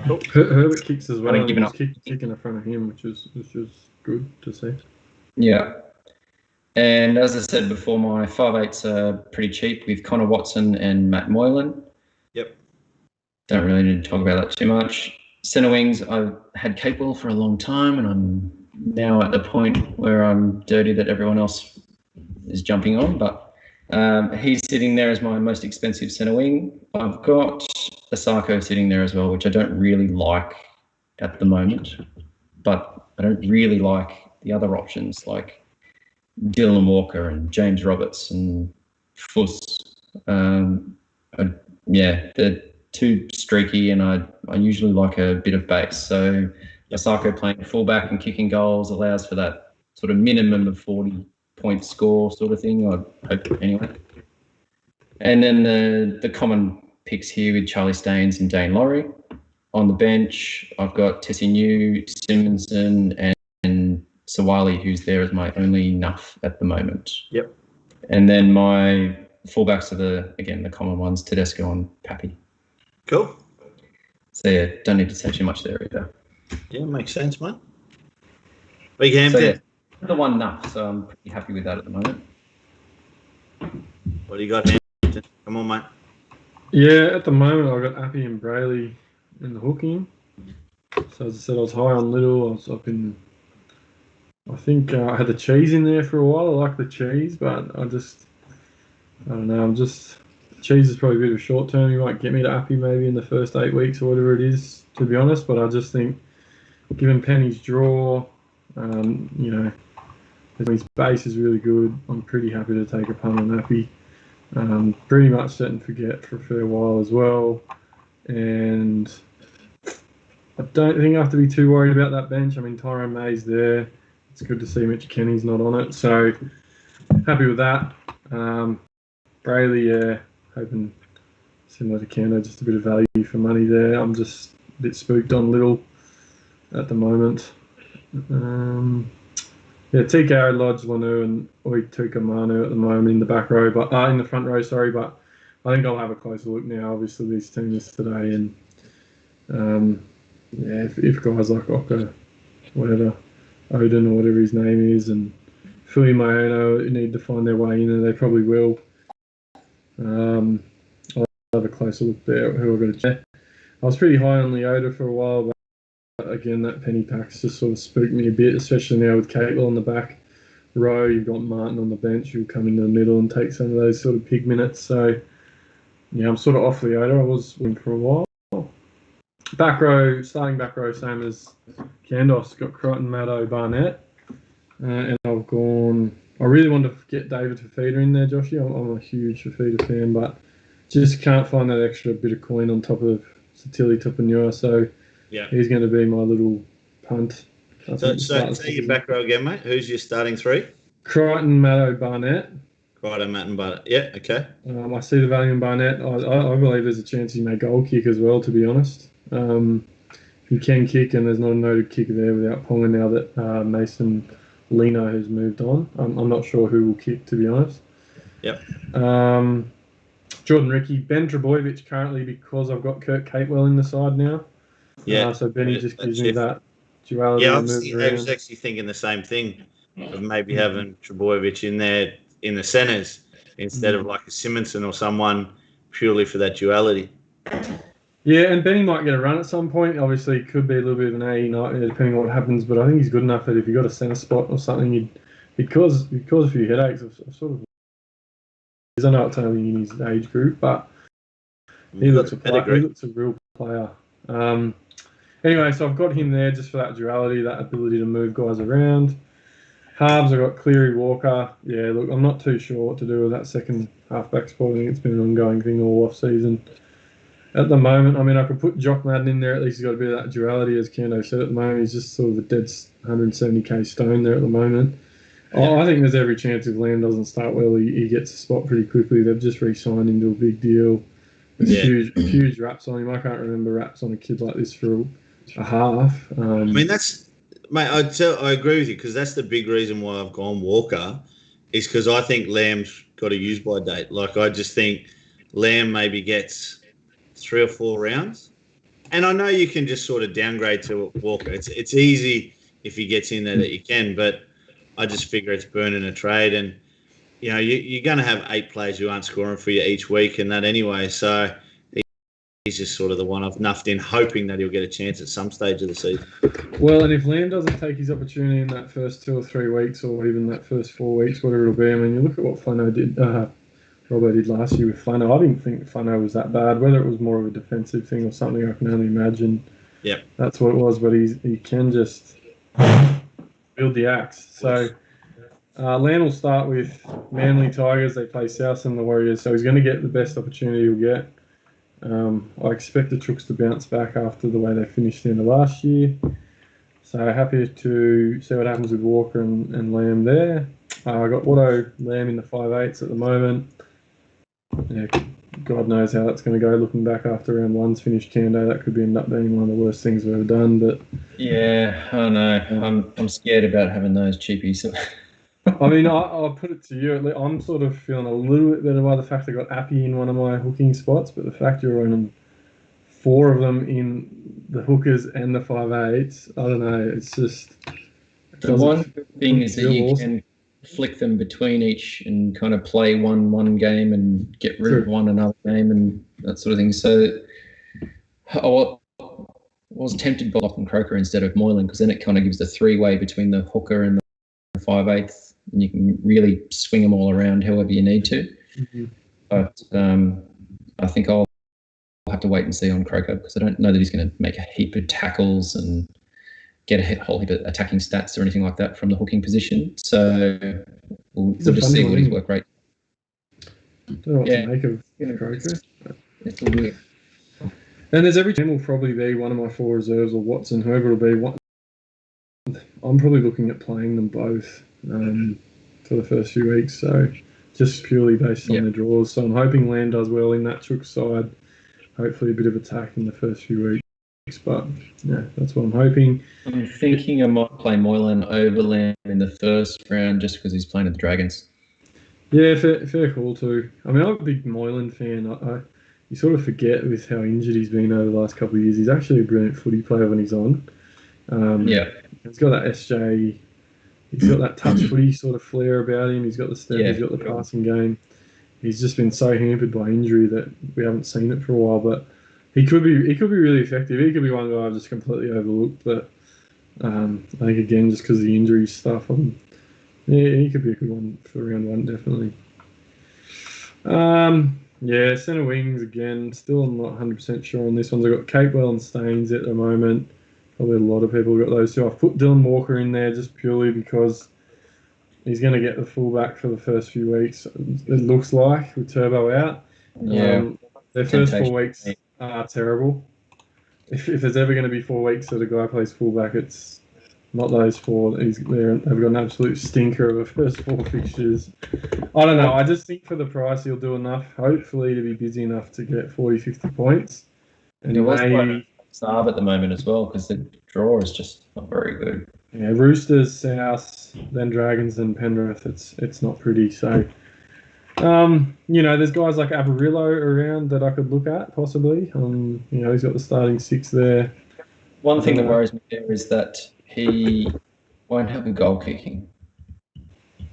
Speaker 1: Cool.
Speaker 4: Herbert kicks as well.
Speaker 2: Given
Speaker 4: He's kicking in front of him, which is good to see.
Speaker 2: Yeah. And as I said before, my 5'8s are pretty cheap with Connor Watson and Matt Moylan.
Speaker 1: Yep.
Speaker 2: Don't really need to talk about that too much. Centre wings, I've had Capewell for a long time, and I'm now at the point where I'm dirty that everyone else is jumping on. But he's sitting there as my most expensive centre wing. I've got Asako sitting there as well, which I don't really like at the moment. But I don't really like the other options like Dylan Walker and James Roberts and Fuss. They're too streaky, and I usually like a bit of base. So Asako playing fullback and kicking goals allows for that sort of minimum of 40-point score sort of thing, I hope anyway. And then the common picks here with Charlie Staines and Dane Laurie. On the bench, I've got Tessie New, Simonson, and Sawali, who's there as my only nuff at the moment.
Speaker 1: Yep.
Speaker 2: And then my fullbacks are the common ones, Tedesco and Pappy.
Speaker 1: Cool.
Speaker 2: So yeah, don't need to say too much there either.
Speaker 1: Yeah, makes sense, mate. Big Hampton.
Speaker 2: So, yeah, the one nuff, so I'm pretty happy with that at the moment.
Speaker 1: What do you got, Hampton? Come on, mate.
Speaker 4: Yeah, at the moment I've got Appy and Brayley in the hooking. So as I said, I was high on Little. I think I had the cheese in there for a while. I like the cheese, but I don't know. Cheese is probably a bit of a short term. You might get me to Appy maybe in the first 8 weeks or whatever it is, to be honest. But I just think, given Penny's draw, his base is really good. I'm pretty happy to take a punt on Appy. Pretty much set and forget for a fair while as well. And I don't think I have to be too worried about that bench. I mean, Tyrone May's there. It's good to see Mitch Kenny's not on it. So happy with that. Brayley, yeah, hoping similar to Kendo, just a bit of value for money there. I'm just a bit spooked on Little at the moment. TK Lodge, Lanu, and Oituka Manu at the moment in the back row, but in the front row, sorry. But I think I'll have a closer look now. Obviously, these teams today, and if guys like Oka, whatever, Odin or whatever his name is, and Fuimaono need to find their way in, and they probably will. I'll have a closer look there. Who I've got to check. I was pretty high on Leota for a while, but again, that penny pack's just sort of spooked me a bit, especially now with Capewell on the back row. You've got Martin on the bench who'll come into the middle and take some of those sort of pig minutes. So, yeah, I'm sort of off Leota. I was winning for a while. Back row, starting back row, same as Kandos. Got Crichton, Maddo, Barnett. And I've gone... I really wanted to get David Fafita in there, Joshy. I'm a huge Fafita fan, but just can't find that extra bit of coin on top of Satili Tupanua. So
Speaker 1: yeah,
Speaker 4: he's going to be my little punt.
Speaker 1: So say your back row again, mate. Who's your starting three?
Speaker 2: Crichton, Maddo, Barnett.
Speaker 1: Crichton, Matt and Barnett. Yeah, okay.
Speaker 2: I see the value in Barnett. I believe there's a chance he may goal kick as well, to be honest. He can kick, and there's not a noted kicker there without Ponga now that Mason Lino has moved on. I'm not sure who will kick, to be honest.
Speaker 1: Yep.
Speaker 4: Jordan Ricky, Ben Trebojevic currently because I've got Kurt Capewell in the side now.
Speaker 1: Yeah.
Speaker 4: So Benny just gives me that duality.
Speaker 1: Yeah,
Speaker 4: to
Speaker 1: I
Speaker 4: move
Speaker 1: was
Speaker 4: around.
Speaker 1: actually thinking the same thing of maybe having Trebojevic in there in the centres instead of like a Simonson or someone purely for that duality.
Speaker 4: Yeah, and Benny might get a run at some point. Obviously, it could be a little bit of an 80 night, depending on what happens. But I think he's good enough that if you got a centre spot or something, he'd cause a few headaches. I've sort of. I know it's only in his age group, but he looks a real player. Anyway, so I've got him there just for that duality, that ability to move guys around. Halves, I've got Cleary, Walker. Yeah, look, I'm not too sure what to do with that second halfback spot. I think it's been an ongoing thing all off season. At the moment, I mean, I could put Jock Madden in there. At least he's got a bit of that duality, as Kendo said. At the moment, he's just sort of a dead 170k stone there at the moment. Oh, I think there's every chance if Lamb doesn't start well, he gets a spot pretty quickly. They've just re-signed him to a big deal. There's huge raps on him. I can't remember raps on a kid like this for a half.
Speaker 1: I mean, mate, I agree with you because that's the big reason why I've gone Walker is because I think Lamb's got a use-by date. Like, I just think Lamb maybe gets 3 or 4 rounds. And I know you can just sort of downgrade to Walker. It's easy if he gets in there that you can, but I just figure it's burning a trade. And, you know, you're going to have 8 players who aren't scoring for you each week and that anyway. So he's just sort of the one I've nuffed in, hoping that he'll get a chance at some stage of the season.
Speaker 4: Well, and if Lamb doesn't take his opportunity in that first 2 or 3 weeks or even that first 4 weeks, whatever it'll be, I mean, you look at what Flano did, Robbo did last year with Flano. I didn't think Flano was that bad. Whether it was more of a defensive thing or something, I can only imagine.
Speaker 1: Yep.
Speaker 4: That's what it was, but he can just build the axe. So Lamb will start with Manly Tigers. They play South and the Warriors, so he's going to get the best opportunity he'll get. I expect the Chooks to bounce back after the way they finished in the last year. So happy to see what happens with Walker and Lamb there. I got Watto Lamb in the 5/8s at the moment. Yeah, God knows how that's going to go. Looking back after round 1's finished Kando, that could end up being one of the worst things we've ever done. But
Speaker 2: yeah, I know. I'm scared about having those cheapies.
Speaker 4: I mean, I'll put it to you. I'm sort of feeling a little bit better by the fact I got Appy in one of my hooking spots, but the fact you're running 4 of them in the hookers and the 5/8s, I don't know. It's just
Speaker 2: the one thing is that you can flick them between each and kind of play one game and get rid of one another game and that sort of thing. So I was tempted by Lachlan Croker instead of Moylan because then it kind of gives the 3-way between the hooker and the 5/8. And you can really swing them all around however you need to. Mm-hmm. But I think I'll have to wait and see on Croker because I don't know that he's going to make a heap of tackles and get a whole heap of attacking stats or anything like that from the hooking position. So we'll just see what his work rate.
Speaker 4: Don't know what to make of Croker. It's weird. And there's every team will probably be one of my 4 reserves or Watson, whoever it'll be. I'm probably looking at playing them both for the first few weeks, so just purely based on the draws. So I'm hoping Lamb does well in that Chook side. Hopefully a bit of attack in the first few weeks, but yeah, that's what I'm hoping.
Speaker 2: I'm thinking I might play Moylan over Lamb in the first round just because he's playing at the Dragons.
Speaker 4: Yeah, fair call too. I mean, I'm a big Moylan fan. You sort of forget with how injured he's been over the last couple of years. He's actually a brilliant footy player when he's on. He's got that SJ. He's got that touch footy sort of flair about him. He's got the step. He's got the passing game. He's just been so hampered by injury that we haven't seen it for a while. But he could be really effective. He could be one guy I've just completely overlooked. But I think again, just because of the injury stuff, he could be a good one for round 1 definitely. Centre wings again. Still not 100% sure on this one. I've got Capewell and Staines at the moment. Probably a lot of people got those 2. I've put Dylan Walker in there just purely because he's going to get the fullback for the first few weeks. It looks like with Turbo out. Their first 4 weeks are terrible. If there's ever going to be 4 weeks that a guy plays fullback, it's not those 4. They've got an absolute stinker of the first 4 fixtures. I don't know. I just think for the price he'll do enough, hopefully, to be busy enough to get 40, 50 points. And maybe
Speaker 2: Saab at the moment as well because the draw is just not very good.
Speaker 4: Yeah, Roosters, South, then Dragons and Penrith. It's not pretty. So There's guys like Avarillo around that I could look at possibly. He's got the starting 6 there.
Speaker 2: One thing that worries me there is that he won't have a goal kicking.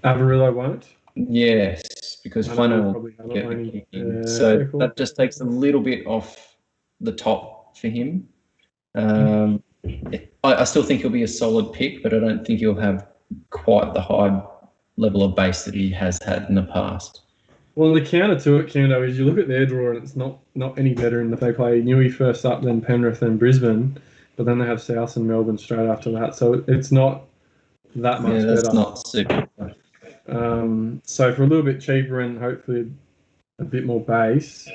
Speaker 4: Avarillo won't?
Speaker 2: Yes, because Flannel will get the kicking. So that just takes a little bit off the top for him. I still think he'll be a solid pick, but I don't think he'll have quite the high level of base that he has had in the past.
Speaker 4: Well, the counter to it, Kendo, is you look at their draw and it's not any better in that they play Newey first up, then Penrith, then Brisbane, but then they have South and Melbourne straight after that. So it's not that much better.
Speaker 2: Yeah, that's not super.
Speaker 4: So for a little bit cheaper and hopefully a bit more base,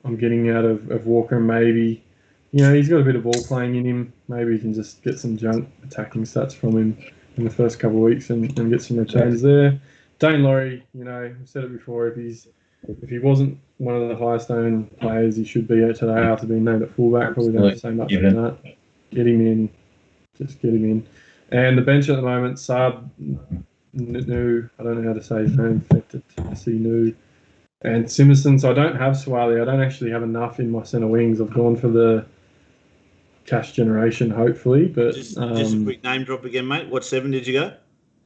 Speaker 4: I'm getting out of Walker. Maybe, he's got a bit of ball playing in him. Maybe you can just get some junk attacking stats from him in the first couple of weeks and get some returns there. Dane Laurie, I've said it before, if he wasn't one of the highest owned players he should be today after being named at fullback, probably don't have to say much on that. Get him in. Just get him in. And the bench at the moment, Saab, Nu, I don't know how to say his name, Nu, and Simerson. So I don't have Swally. I don't actually have enough in my centre wings. I've gone for the cash generation, hopefully. But
Speaker 1: just a quick name drop again, mate. What 7 did you go?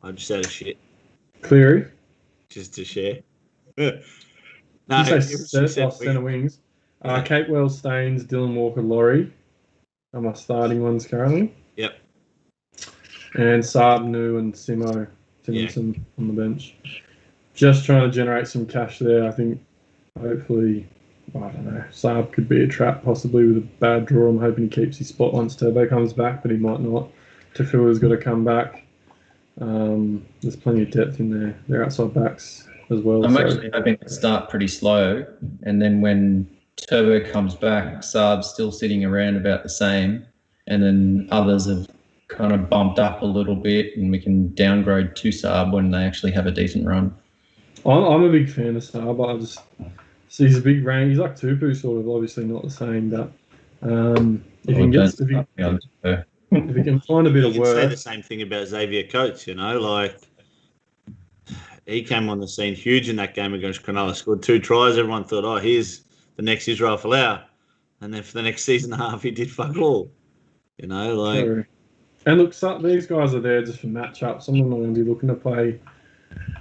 Speaker 1: I just had a shit.
Speaker 4: Cleary.
Speaker 1: Just to share.
Speaker 4: Centre wings. Kate Wells, Staines, Dylan Walker, Laurie are my starting ones currently.
Speaker 1: Yep.
Speaker 4: And Saab, Nu, and Simonson on the bench. Just trying to generate some cash there. I think, hopefully, I don't know, Saab could be a trap possibly with a bad draw. I'm hoping he keeps his spot once Turbo comes back, but he might not. Tafua's got to come back. There's plenty of depth in there. They're outside backs as well.
Speaker 2: I'm actually hoping to start pretty slow, and then when Turbo comes back, Saab's still sitting around about the same, and then others have kind of bumped up a little bit, and we can downgrade to Saab when they actually have a decent run.
Speaker 4: I'm a big fan of Saab. I just see he's a big range. He's like Tupu, sort of. Obviously not the same, but if he can find a bit of work.
Speaker 1: You can say the same thing about Xavier Coates. He came on the scene huge in that game against Cronulla. Scored 2 tries. Everyone thought, here's the next Israel Folau, and then for the next season and a half, he did fuck all.
Speaker 4: True. And look, these guys are there just for matchups. I'm not going to be looking to play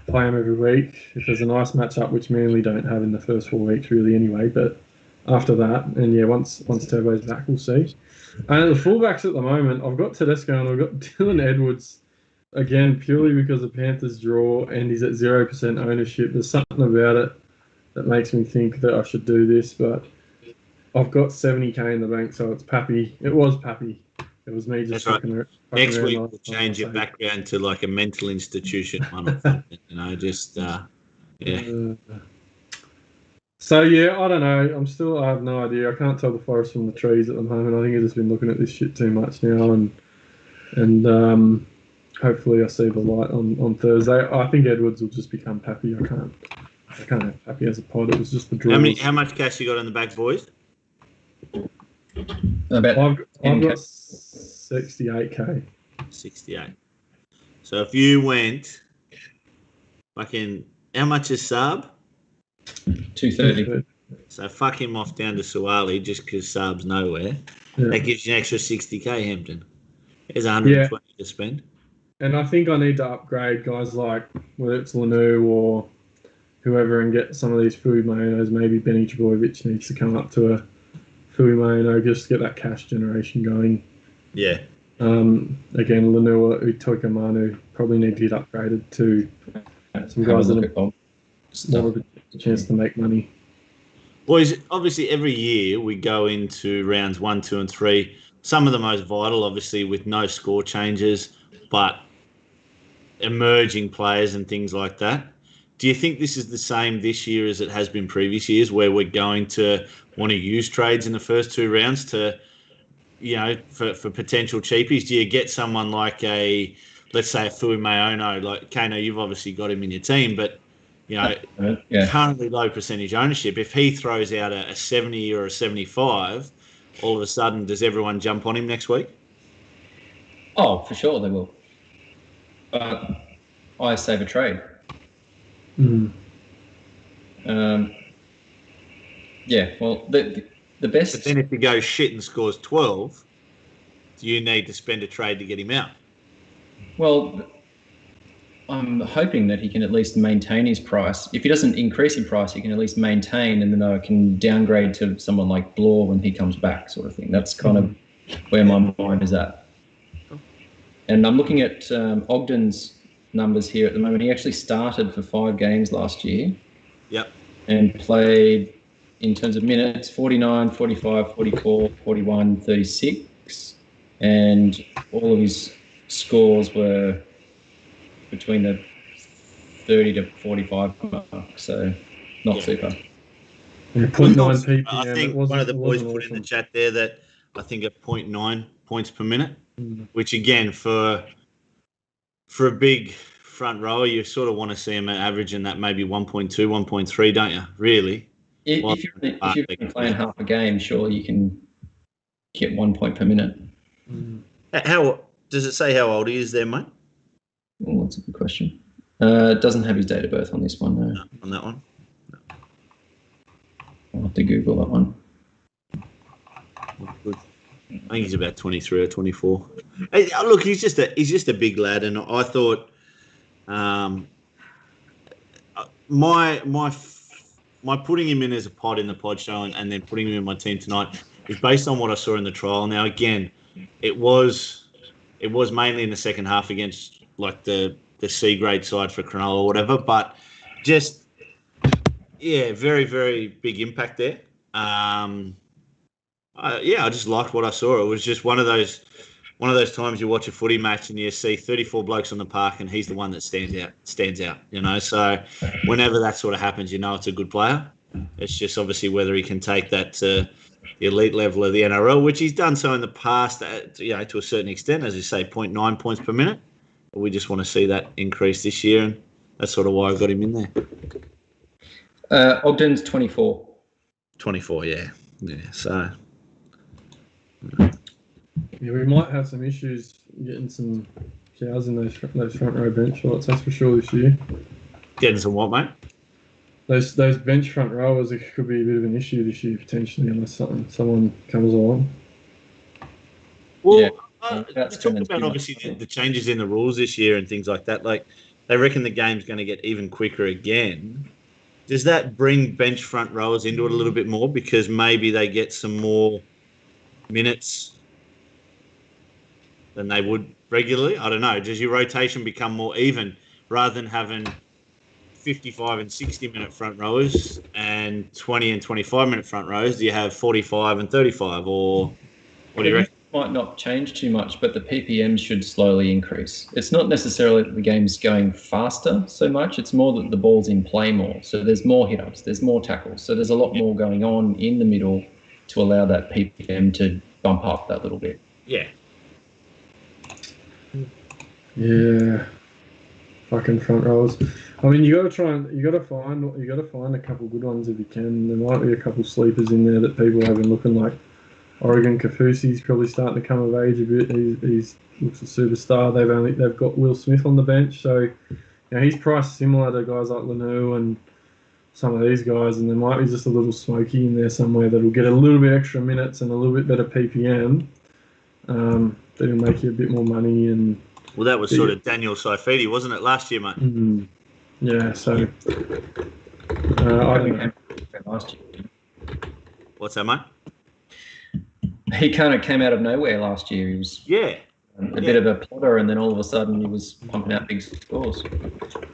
Speaker 4: them every week. If there's a nice matchup, which Manly don't have in the first 4 weeks really anyway, but after that, and once Turbo's back, we'll see. And the fullbacks at the moment, I've got Tedesco and I've got Dylan Edwards, again, purely because the Panthers draw and he's at 0% ownership. There's something about it that makes me think that I should do this, but I've got 70k in the bank, so it's Pappy. It was Pappy. It was me just
Speaker 1: fucking right. Next week we'll change your background to like a mental institution one or something,
Speaker 4: So I don't know. I have no idea. I can't tell the forest from the trees at the moment. I think I've just been looking at this shit too much now, and hopefully I see the light on Thursday. I think Edwards will just become Pappy. I can't have Pappy as a pod. It was just the draw.
Speaker 1: How much cash you got in the back, boys?
Speaker 4: I've got 68k.
Speaker 1: 68. So if you went fucking, how much is Saab?
Speaker 2: 230.
Speaker 1: So fuck him off down to Suwali just because Saab's nowhere. Yeah. That gives you an extra 60k, Hampton. There's 120 to spend.
Speaker 4: And I think I need to upgrade guys like, whether it's Lanu or whoever, and get some of these Fui Mayonos. Maybe Benny Trbojevic needs to come up to a Fui Mayono, just get that cash generation going.
Speaker 1: Yeah.
Speaker 4: Again, Lanu or Utoika Manu probably need to get upgraded to some guys that have more of a chance to make money.
Speaker 1: Boys, obviously every year we go into rounds 1, 2 and 3. Some of the most vital, obviously, with no score changes, but emerging players and things like that. Do you think this is the same this year as it has been previous years, where we're going to want to use trades in the first 2 rounds to, for potential cheapies? Do you get someone like let's say a Fui Mayono, like Kano, you've obviously got him in your team, but currently low percentage ownership. If he throws out a 70 or a 75, all of a sudden, does everyone jump on him next week?
Speaker 2: Oh, for sure they will. But I save a trade. Yeah, well, the best.
Speaker 1: But then if he goes shit and scores 12, do you need to spend a trade to get him out?
Speaker 2: Well, I'm hoping that he can at least maintain his price. If he doesn't increase in price, he can at least maintain, and then I can downgrade to someone like Blore when he comes back, sort of thing. That's kind of where my mind is at. And I'm looking at Ogden's numbers here at the moment. He actually started for 5 games last year.
Speaker 1: Yep.
Speaker 2: And played, in terms of minutes, 49, 45, 44, 41, 36. And all of his scores were between the 30 to 45 mark, so not super.
Speaker 4: Yeah, 0.9 ppm.
Speaker 1: I think one of the boys put in the chat there that I think at 0.9 points per minute, which again for a big front rower, you sort of want to see him averaging that maybe 1.2, 1.3, don't you? Really?
Speaker 2: If you're playing half a game, surely you can get 1 point per minute.
Speaker 1: How does it say how old he is there, mate?
Speaker 2: Well, that's a good question. It doesn't have his date of birth on this one, no.
Speaker 1: On that one? No.
Speaker 2: I'll have to Google that one.
Speaker 1: Good. I think he's about 23 or 24. Hey, look, he's just a big lad, and I thought my putting him in as a pod in the pod show and then putting him in my team tonight is based on what I saw in the trial. Now, again, it was mainly in the second half against like the C grade side for Cronulla or whatever, but just very, very big impact there. I just liked what I saw. It was just one of those times you watch a footy match and you see 34 blokes on the park and he's the one that stands out, you know. So whenever that sort of happens, you know it's a good player. It's just obviously whether he can take that to the elite level of the NRL, which he's done so in the past, to a certain extent, as you say, 0.9 points per minute. We just want to see that increase this year, and that's sort of why I got him in there.
Speaker 2: Ogden's 24.
Speaker 1: 24, yeah. So.
Speaker 4: Yeah, we might have some issues getting some cows in those front row bench slots, that's for sure this year.
Speaker 1: Getting some what, mate?
Speaker 4: Those bench front rowers, it could be a bit of an issue this year potentially unless someone comes along.
Speaker 1: Well, let's talk about obviously the changes in the rules this year and things like that. Like they reckon the game's going to get even quicker again. Does that bring bench front rowers into it a little bit more because maybe they get some more minutes than they would regularly? I don't know. Does your rotation become more even rather than having 55 and 60-minute front rowers and 20 and 25-minute front rows? Do you have 45 and 35, or what do you reckon?
Speaker 2: It might not change too much, but the PPM should slowly increase. It's not necessarily that the game's going faster so much. It's more that the ball's in play more. So there's more hit-ups, there's more tackles. So there's a lot more going on in the middle to allow that PPM to bump up that little bit.
Speaker 1: Yeah.
Speaker 4: Yeah. Fucking front rows. I mean, you got to find a couple good ones if you can. There might be a couple sleepers in there that people have been looking like. Oregon Kaufusi's probably starting to come of age a bit. He's looks a superstar. They've got Will Smith on the bench, so he's priced similar to guys like Lanu and some of these guys, and there might be just a little smoky in there somewhere that'll get a little bit extra minutes and a little bit better PPM. That'll make you a bit more money. And
Speaker 1: well, that was sort of Daniel Saifidi, wasn't it, last year, mate?
Speaker 4: Mm-hmm. Yeah, so I don't know.
Speaker 2: Last year.
Speaker 1: What's that, mate?
Speaker 2: He kind of came out of nowhere last year. He was a bit of a plotter, and then all of a sudden he was pumping out big scores.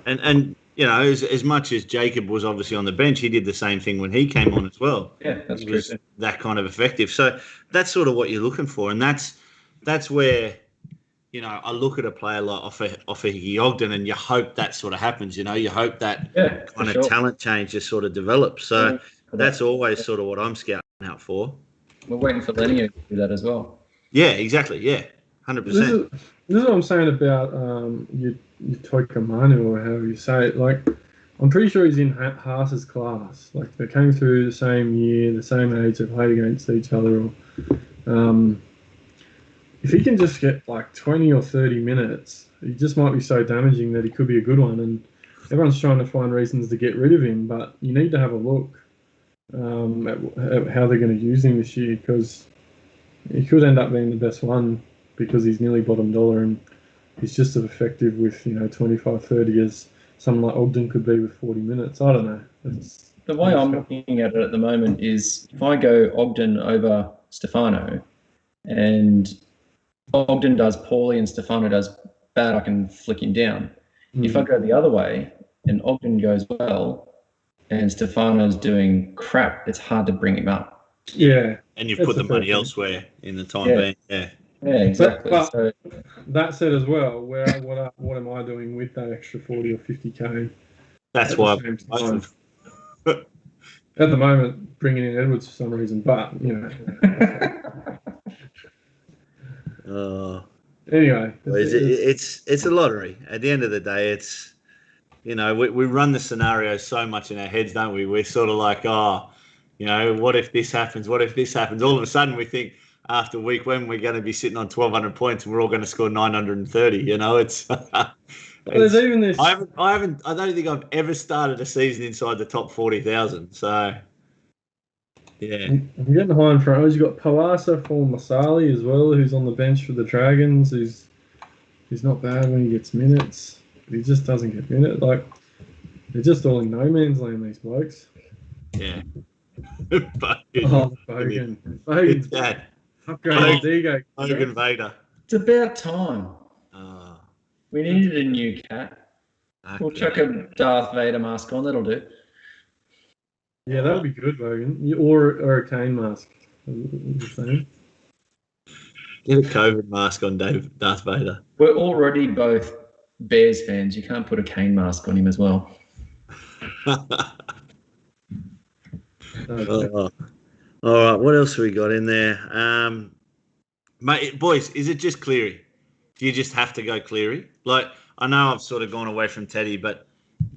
Speaker 1: And as much as Jacob was obviously on the bench, he did the same thing when he came on as well.
Speaker 2: Yeah, that's
Speaker 1: he
Speaker 2: true.
Speaker 1: Was that kind of effective. So that's sort of what you're looking for, and that's where I look at a player like off of Hickey Ogden, and you hope that sort of happens. You hope that kind of talent change just sort of develops. So that's always sort of what I'm scouting out for.
Speaker 2: We're waiting for Lenny to do that as well.
Speaker 1: Yeah, exactly. Yeah, 100%.
Speaker 4: This is what I'm saying about Toika Manu, or however you say it. Like, I'm pretty sure he's in Haas's class. Like, they came through the same year, the same age, they played against each other. If he can just get like 20 or 30 minutes, he just might be so damaging that he could be a good one. And everyone's trying to find reasons to get rid of him, but you need to have a look at how they're going to use him this year, because he could end up being the best one because he's nearly bottom dollar and he's just as effective with 25, 30 as someone like Ogden could be with 40 minutes. I don't know.
Speaker 2: The way I'm looking at it at the moment is if I go Ogden over Stefano and Ogden does poorly and Stefano does bad, I can flick him down. If I go the other way and Ogden goes well and Stefano's doing crap, it's hard to bring him up.
Speaker 4: Yeah.
Speaker 1: And you've put the money elsewhere in the time being. Yeah.
Speaker 2: Yeah, exactly.
Speaker 4: But that said as well, what am I doing with that extra 40 or 50K?
Speaker 1: That's why.
Speaker 4: At the moment, bringing in Edwards for some reason, but anyway,
Speaker 1: it's a lottery. At the end of the day, it's we run the scenario so much in our heads, don't we? We're sort of like, what if this happens? What if this happens? All of a sudden, we think after week when we're going to be sitting on 1,200 points and we're all going to score 930. It's.
Speaker 4: There's even this.
Speaker 1: I don't think I've ever started a season inside the top 40,000. So, yeah.
Speaker 4: I'm getting high in front. You've got Palasa for Masali as well, who's on the bench for the Dragons. He's not bad when he gets minutes, but he just doesn't get minutes. Like, they're just all in no man's land, these blokes.
Speaker 1: Yeah.
Speaker 4: Bogan. Bogan's
Speaker 1: dad.
Speaker 4: Upgrade his ego.
Speaker 1: Bogan Vader.
Speaker 2: It's about time. We needed a new cat. Okay. We'll chuck a Darth Vader mask on. That'll do.
Speaker 4: Yeah, that would be good, Bogan. Or a Kane mask. The same.
Speaker 1: Get a COVID mask on Darth Vader.
Speaker 2: We're already both Bears fans. You can't put a Kane mask on him as well.
Speaker 1: All right, what else have we got in there? Mate, boys, is it just Cleary? Do you just have to go Cleary? Like, I know I've sort of gone away from Teddy, but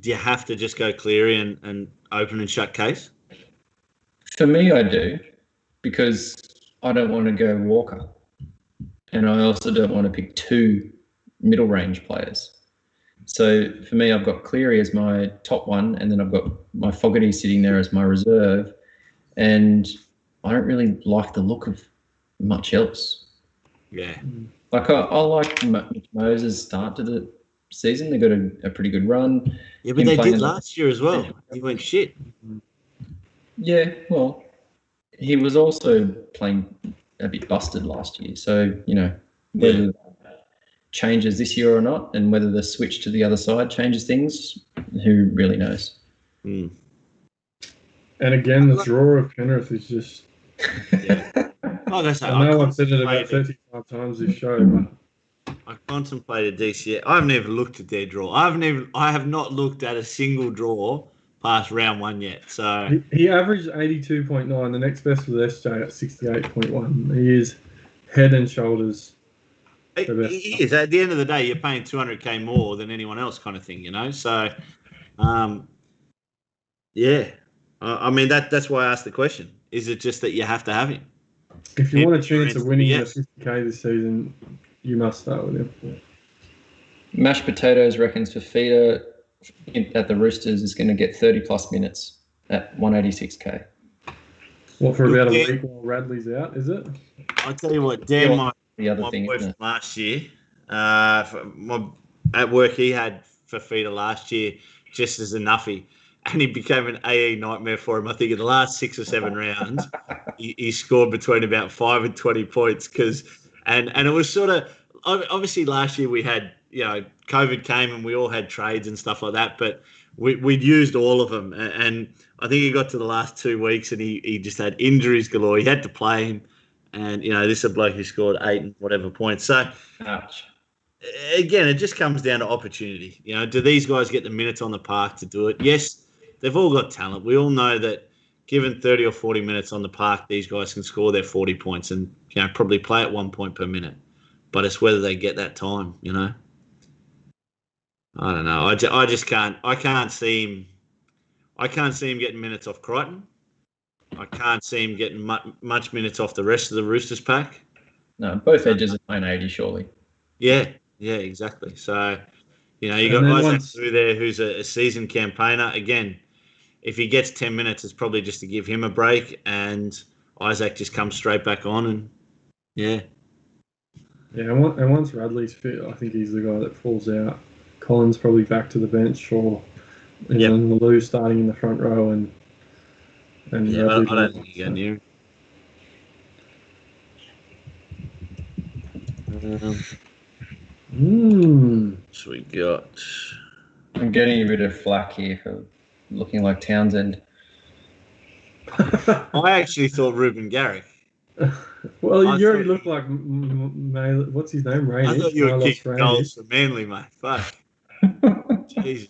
Speaker 1: do you have to just go Cleary and open and shut case?
Speaker 2: For me, I do, because I don't want to go Walker. And I also don't want to pick two middle range players. So for me, I've got Cleary as my top one, and then I've got my Fogarty sitting there as my reserve. And I don't really like the look of much else.
Speaker 1: Yeah.
Speaker 2: Like, I like Mitch Moses' start to the season. They got a pretty good run.
Speaker 1: Yeah, but they did last year as well. He went shit.
Speaker 2: Yeah, well, he was also playing a bit busted last year. So, whether that changes this year or not, and whether the switch to the other side changes things, who really knows?
Speaker 4: And again, the draw of Penrith is just... I know I've said it about 35 times this show, but
Speaker 1: I contemplated DCF. I haven't even looked at their draw. I have not looked at a single draw past round one yet. So
Speaker 4: he averaged 82.9. The next best was SJ at 68.1. He is head and shoulders.
Speaker 1: He is. At the end of the day, you're paying 200K more than anyone else, kind of thing. So, yeah. I mean that's why I asked the question. Is it just that you have to have him?
Speaker 4: If you want a chance of winning the 50K this season, you must start with him.
Speaker 2: Mashed Potatoes reckons Fafita at the Roosters is going to get 30-plus minutes at 186K.
Speaker 4: What, for about a week while Radley's out, is it?
Speaker 1: I'll tell you what, Dan, my
Speaker 2: thing,
Speaker 1: boy from last year, at work he had Fafita last year just as a nuffy. And he became an AE nightmare for him. I think in the last 6 or 7 rounds, he scored between about 5 and 20 points. And it was sort of, obviously last year we had, COVID came and we all had trades and stuff like that, but we'd used all of them. And I think he got to the last 2 weeks and he just had injuries galore. He had to play him. And, this is a bloke who scored 8 and whatever points. So,
Speaker 2: ouch.
Speaker 1: Again, it just comes down to opportunity. Do these guys get the minutes on the park to do it? Yes, they've all got talent. We all know that given 30 or 40 minutes on the park, these guys can score their 40 points and, probably play at 1 point per minute. But it's whether they get that time, I don't know. I just can't. I can't see him. I can't see him getting minutes off Crichton. I can't see him getting much minutes off the rest of the Roosters pack.
Speaker 2: No, both edges are playing 80, surely.
Speaker 1: Yeah, exactly. So, You know, you got Isaac through there, who's a seasoned campaigner. Again, if he gets 10 minutes, it's probably just to give him a break, and Isaac just comes straight back on, and yeah.
Speaker 4: Yeah, and once Radley's fit, I think he's the guy that falls out. Collins probably back to the bench, or then Lou starting in the front row, and
Speaker 1: yeah, I don't think you go near him. So we got.
Speaker 2: I'm getting a bit of flack here for looking like Townsend.
Speaker 1: I actually thought Ruben Garrick.
Speaker 4: Well, you already look like what's his name? Rainic.
Speaker 1: I thought you were kicking goals for Manly, mate. Fuck. Jesus.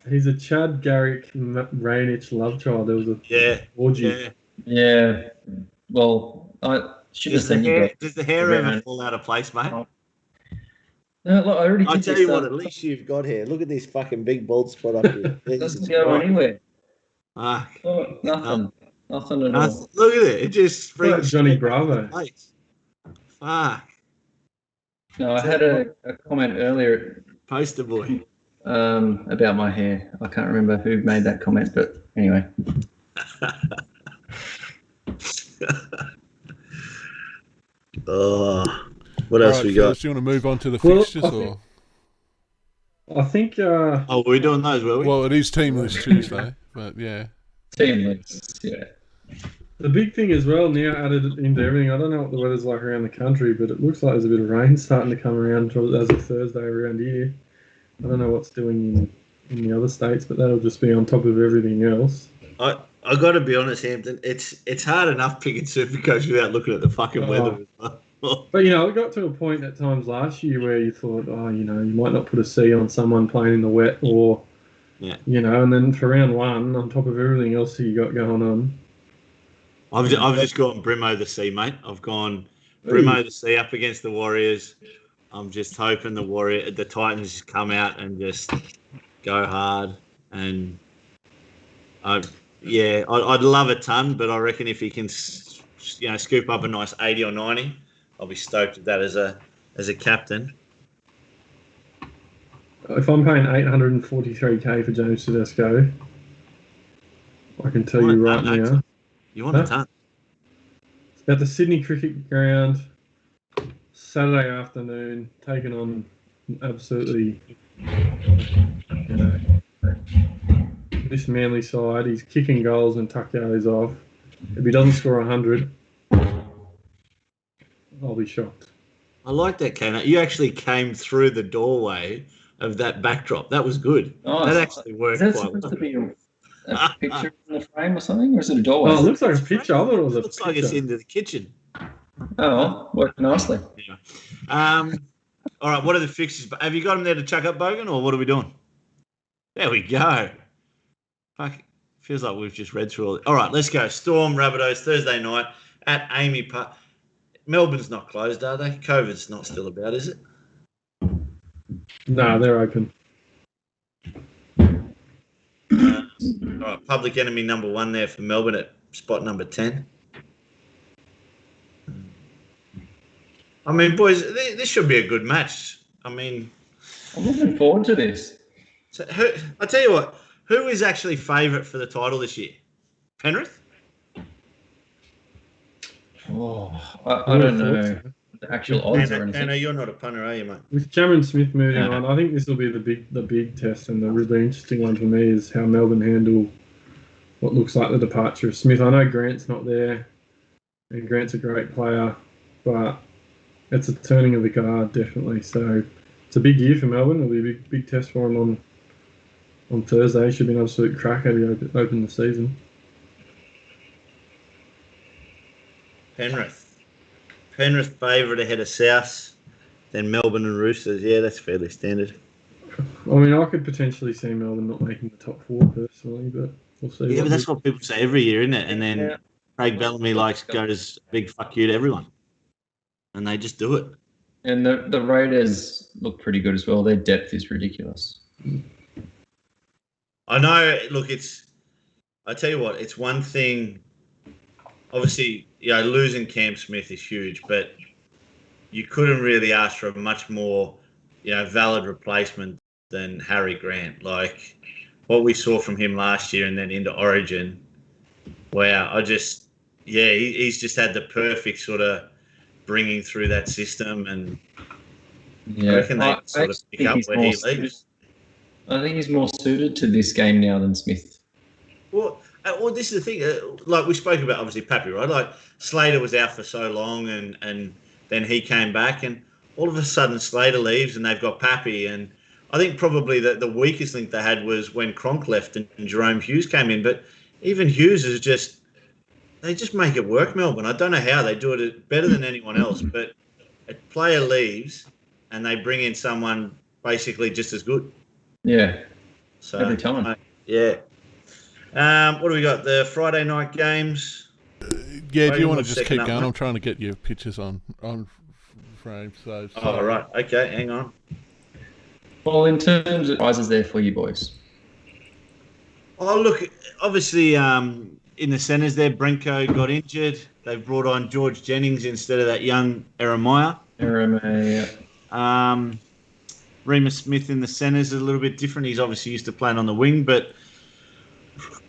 Speaker 4: He's a Chad Garrick Rainic love child. There was a orgy.
Speaker 2: Yeah. Well, I should have seen you.
Speaker 1: Does the hair ever fall out of place, mate?
Speaker 2: No, look, I already did.
Speaker 1: I'll tell you what, at least you've got hair. Look at this fucking big bald spot up here.
Speaker 2: It doesn't go anywhere.
Speaker 1: Fuck.
Speaker 2: Oh, nothing. Nothing at all.
Speaker 1: Look at it. It just springs.
Speaker 4: Johnny Bravo.
Speaker 1: Fuck.
Speaker 2: No, I had a comment earlier.
Speaker 1: Poster boy.
Speaker 2: About my hair. I can't remember who made that comment, but anyway.
Speaker 1: What else we got?
Speaker 3: Do you want to move on to the fixtures, or?
Speaker 4: I think.
Speaker 1: Were we doing those? Were we?
Speaker 3: Well, it is Team List Tuesday, but yeah.
Speaker 2: Team List, yeah.
Speaker 4: The big thing as well now added into everything. I don't know what the weather's like around the country, but it looks like there's a bit of rain starting to come around as of Thursday around here. I don't know what's doing in the other states, but that'll just be on top of everything else.
Speaker 1: I got to be honest, Hampton. It's hard enough picking Supercoach without looking at the fucking weather.
Speaker 4: But it got to a point at times last year where you thought, you might not put a C on someone playing in the wet, or and then for round one, on top of everything else you got going on.
Speaker 1: I've just gone Brimo the C, mate. I've gone Brimo the C up against the Warriors. I'm just hoping the Titans just come out and just go hard. And I'd love a ton, but I reckon if he can, scoop up a nice 80 or 90, I'll be stoked with that as a captain.
Speaker 4: If I'm paying $843K for James Tedesco, I can tell you right now.
Speaker 1: You want a ton?
Speaker 4: It's at the Sydney Cricket Ground, Saturday afternoon, taking on absolutely, this Manly side. He's kicking goals and Tucko's off. If he doesn't score 100, I'll be shocked.
Speaker 1: I like that, Kana. You actually came through the doorway of that backdrop. That was good. Oh, that actually worked quite well. Is that supposed to be
Speaker 2: a picture in the frame or something, or is it a doorway?
Speaker 4: Oh, it looks like a picture. I thought it was a picture.
Speaker 1: Looks like it's into the kitchen.
Speaker 2: Oh, worked nicely.
Speaker 1: Yeah. All right, what are the fixtures? Have you got them there to chuck up, Bogan, or what are we doing? There we go. Fuck, feels like we've just read through all. All right, let's go. Storm, Rabbitohs, Thursday night at Amy Park. Melbourne's not closed, are they? COVID's not still about, is it?
Speaker 4: No, they're open.
Speaker 1: All right, public enemy number 1 there for Melbourne at spot number 10. I mean, boys, this should be a good match. I mean,
Speaker 2: I'm looking forward to this.
Speaker 1: So I tell you what, who is actually favourite for the title this year? Penrith?
Speaker 2: Oh, I don't know the actual odds or anything.
Speaker 1: Anna, you're not a punter, are you, mate?
Speaker 4: With Cameron Smith moving on, I think this will be the big test, and the really interesting one for me is how Melbourne handle what looks like the departure of Smith. I know Grant's not there, and Grant's a great player, but it's a turning of the guard, definitely. So it's a big year for Melbourne. It'll be a big test for them on Thursday. Should be an absolute cracker to open the season.
Speaker 1: Penrith favourite ahead of South, then Melbourne and Roosters. Yeah, that's fairly standard.
Speaker 4: I mean, I could potentially see Melbourne not making the top 4 personally, but we'll see.
Speaker 1: Yeah, but that's what people say every year, isn't it? And then Craig Bellamy goes big fuck you to everyone. And they just do it.
Speaker 2: And the Raiders look pretty good as well. Their depth is ridiculous.
Speaker 1: I know. Look, I tell you what, it's one thing. Obviously, losing Cam Smith is huge, but you couldn't really ask for a much more, valid replacement than Harry Grant. Like what we saw from him last year and then into Origin. Wow, he's just had the perfect sort of bringing through that system, and I reckon they sort of pick up where he leaves.
Speaker 2: I think he's more suited to this game now than Smith.
Speaker 1: Well, this is the thing. Like we spoke about, obviously Pappy, right? Like Slater was out for so long, and then he came back, and all of a sudden Slater leaves, and they've got Pappy. And I think probably the weakest link they had was when Cronk left and Jerome Hughes came in. But even Hughes is they just make it work, Melbourne. I don't know how they do it better than anyone else, but a player leaves and they bring in someone basically just as good.
Speaker 2: Yeah.
Speaker 1: So
Speaker 2: every time.
Speaker 1: Yeah. What do we got? The Friday night games.
Speaker 3: Yeah, do you want to just keep going? I'm trying to get your pictures on frame. So.
Speaker 1: Oh, right. Okay, hang on.
Speaker 2: Well, in terms of prizes there for you boys.
Speaker 1: Oh, look, obviously in the centres there, Brenko got injured. They've brought on George Jennings instead of that young Eremaya. Remus Smith in the centres is a little bit different. He's obviously used to playing on the wing, but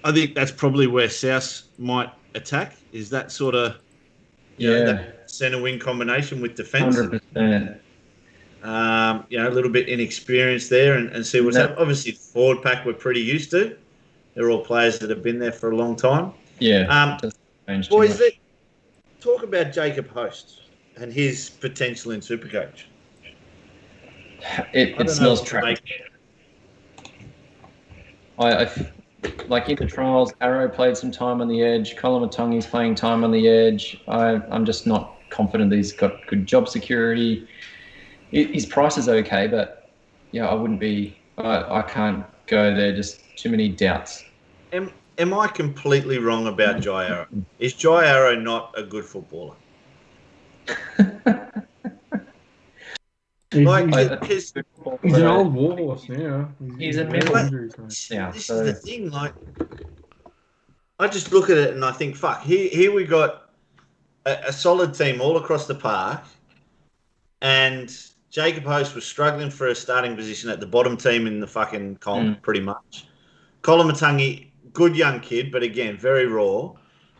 Speaker 1: I think that's probably where South might attack, is that sort of that centre wing combination with defence.
Speaker 2: 100%.
Speaker 1: A little bit inexperienced there and see what's happening. Obviously, the forward pack we're pretty used to. They're all players that have been there for a long time.
Speaker 2: Yeah.
Speaker 1: Boys, let's talk about Jacob Host and his potential in Supercoach.
Speaker 2: It smells trash. I like in the trials, Arrow played some time on the edge. Koloamatangi's playing time on the edge. I'm just not confident that he's got good job security. His price is okay, but I wouldn't be. I can't go there. Just too many doubts.
Speaker 1: Am I completely wrong about Jai Arrow? Is Jai Arrow not a good footballer?
Speaker 4: He's an old warhorse now.
Speaker 2: He's a middle
Speaker 1: injury. This is the thing. Like, I just look at it and I think, fuck. Here we got a solid team all across the park, and Jacob Host was struggling for a starting position at the bottom team in the fucking comp, pretty much. Koloamatangi, good young kid, but again, very raw.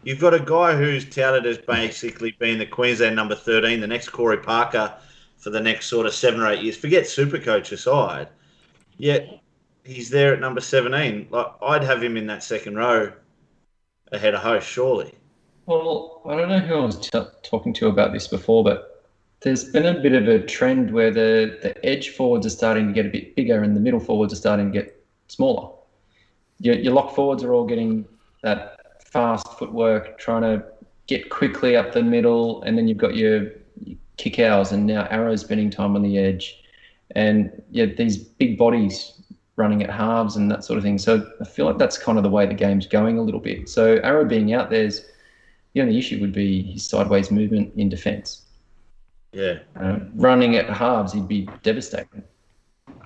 Speaker 1: You've got a guy who's touted as basically being the Queensland number 13, the next Corey Parker for the next sort of 7 or 8 years. Forget Supercoach aside. Yet he's there at number 17. Like, I'd have him in that second row ahead of Host, surely.
Speaker 2: Well, I don't know who I was talking to about this before, but there's been a bit of a trend where the edge forwards are starting to get a bit bigger and the middle forwards are starting to get smaller. Your lock forwards are all getting that fast footwork, trying to get quickly up the middle, and then you've got your kick outs, and now Arrow's spending time on the edge, and these big bodies running at halves and that sort of thing. So I feel like that's kind of the way the game's going a little bit. So Arrow being out there's the only issue would be his sideways movement in defence.
Speaker 1: Yeah.
Speaker 2: Running at halves, he'd be devastating.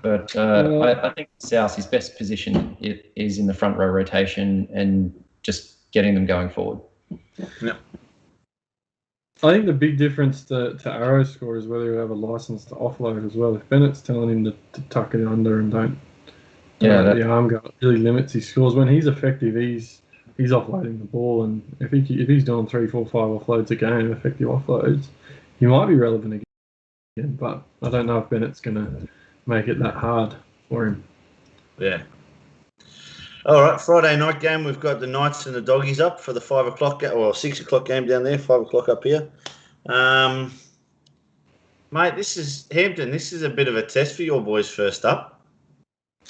Speaker 2: But I think South, his best position is in the front row rotation and just getting them going forward.
Speaker 1: Yeah.
Speaker 4: I think the big difference to Arrow's score is whether you have a license to offload as well. If Bennett's telling him to tuck it under and don't let the arm go, it really limits his scores. When he's effective, he's offloading the ball, and if he's doing 3, 4, 5 offloads a game, effective offloads, he might be relevant again. But I don't know if Bennett's going to make it that hard for him.
Speaker 1: Yeah. All right, Friday night game. We've got the Knights and the Doggies up for the 5 o'clock or 6 o'clock game down there. 5 o'clock up here. Mate, this is Hampton. This is a bit of a test for your boys first up.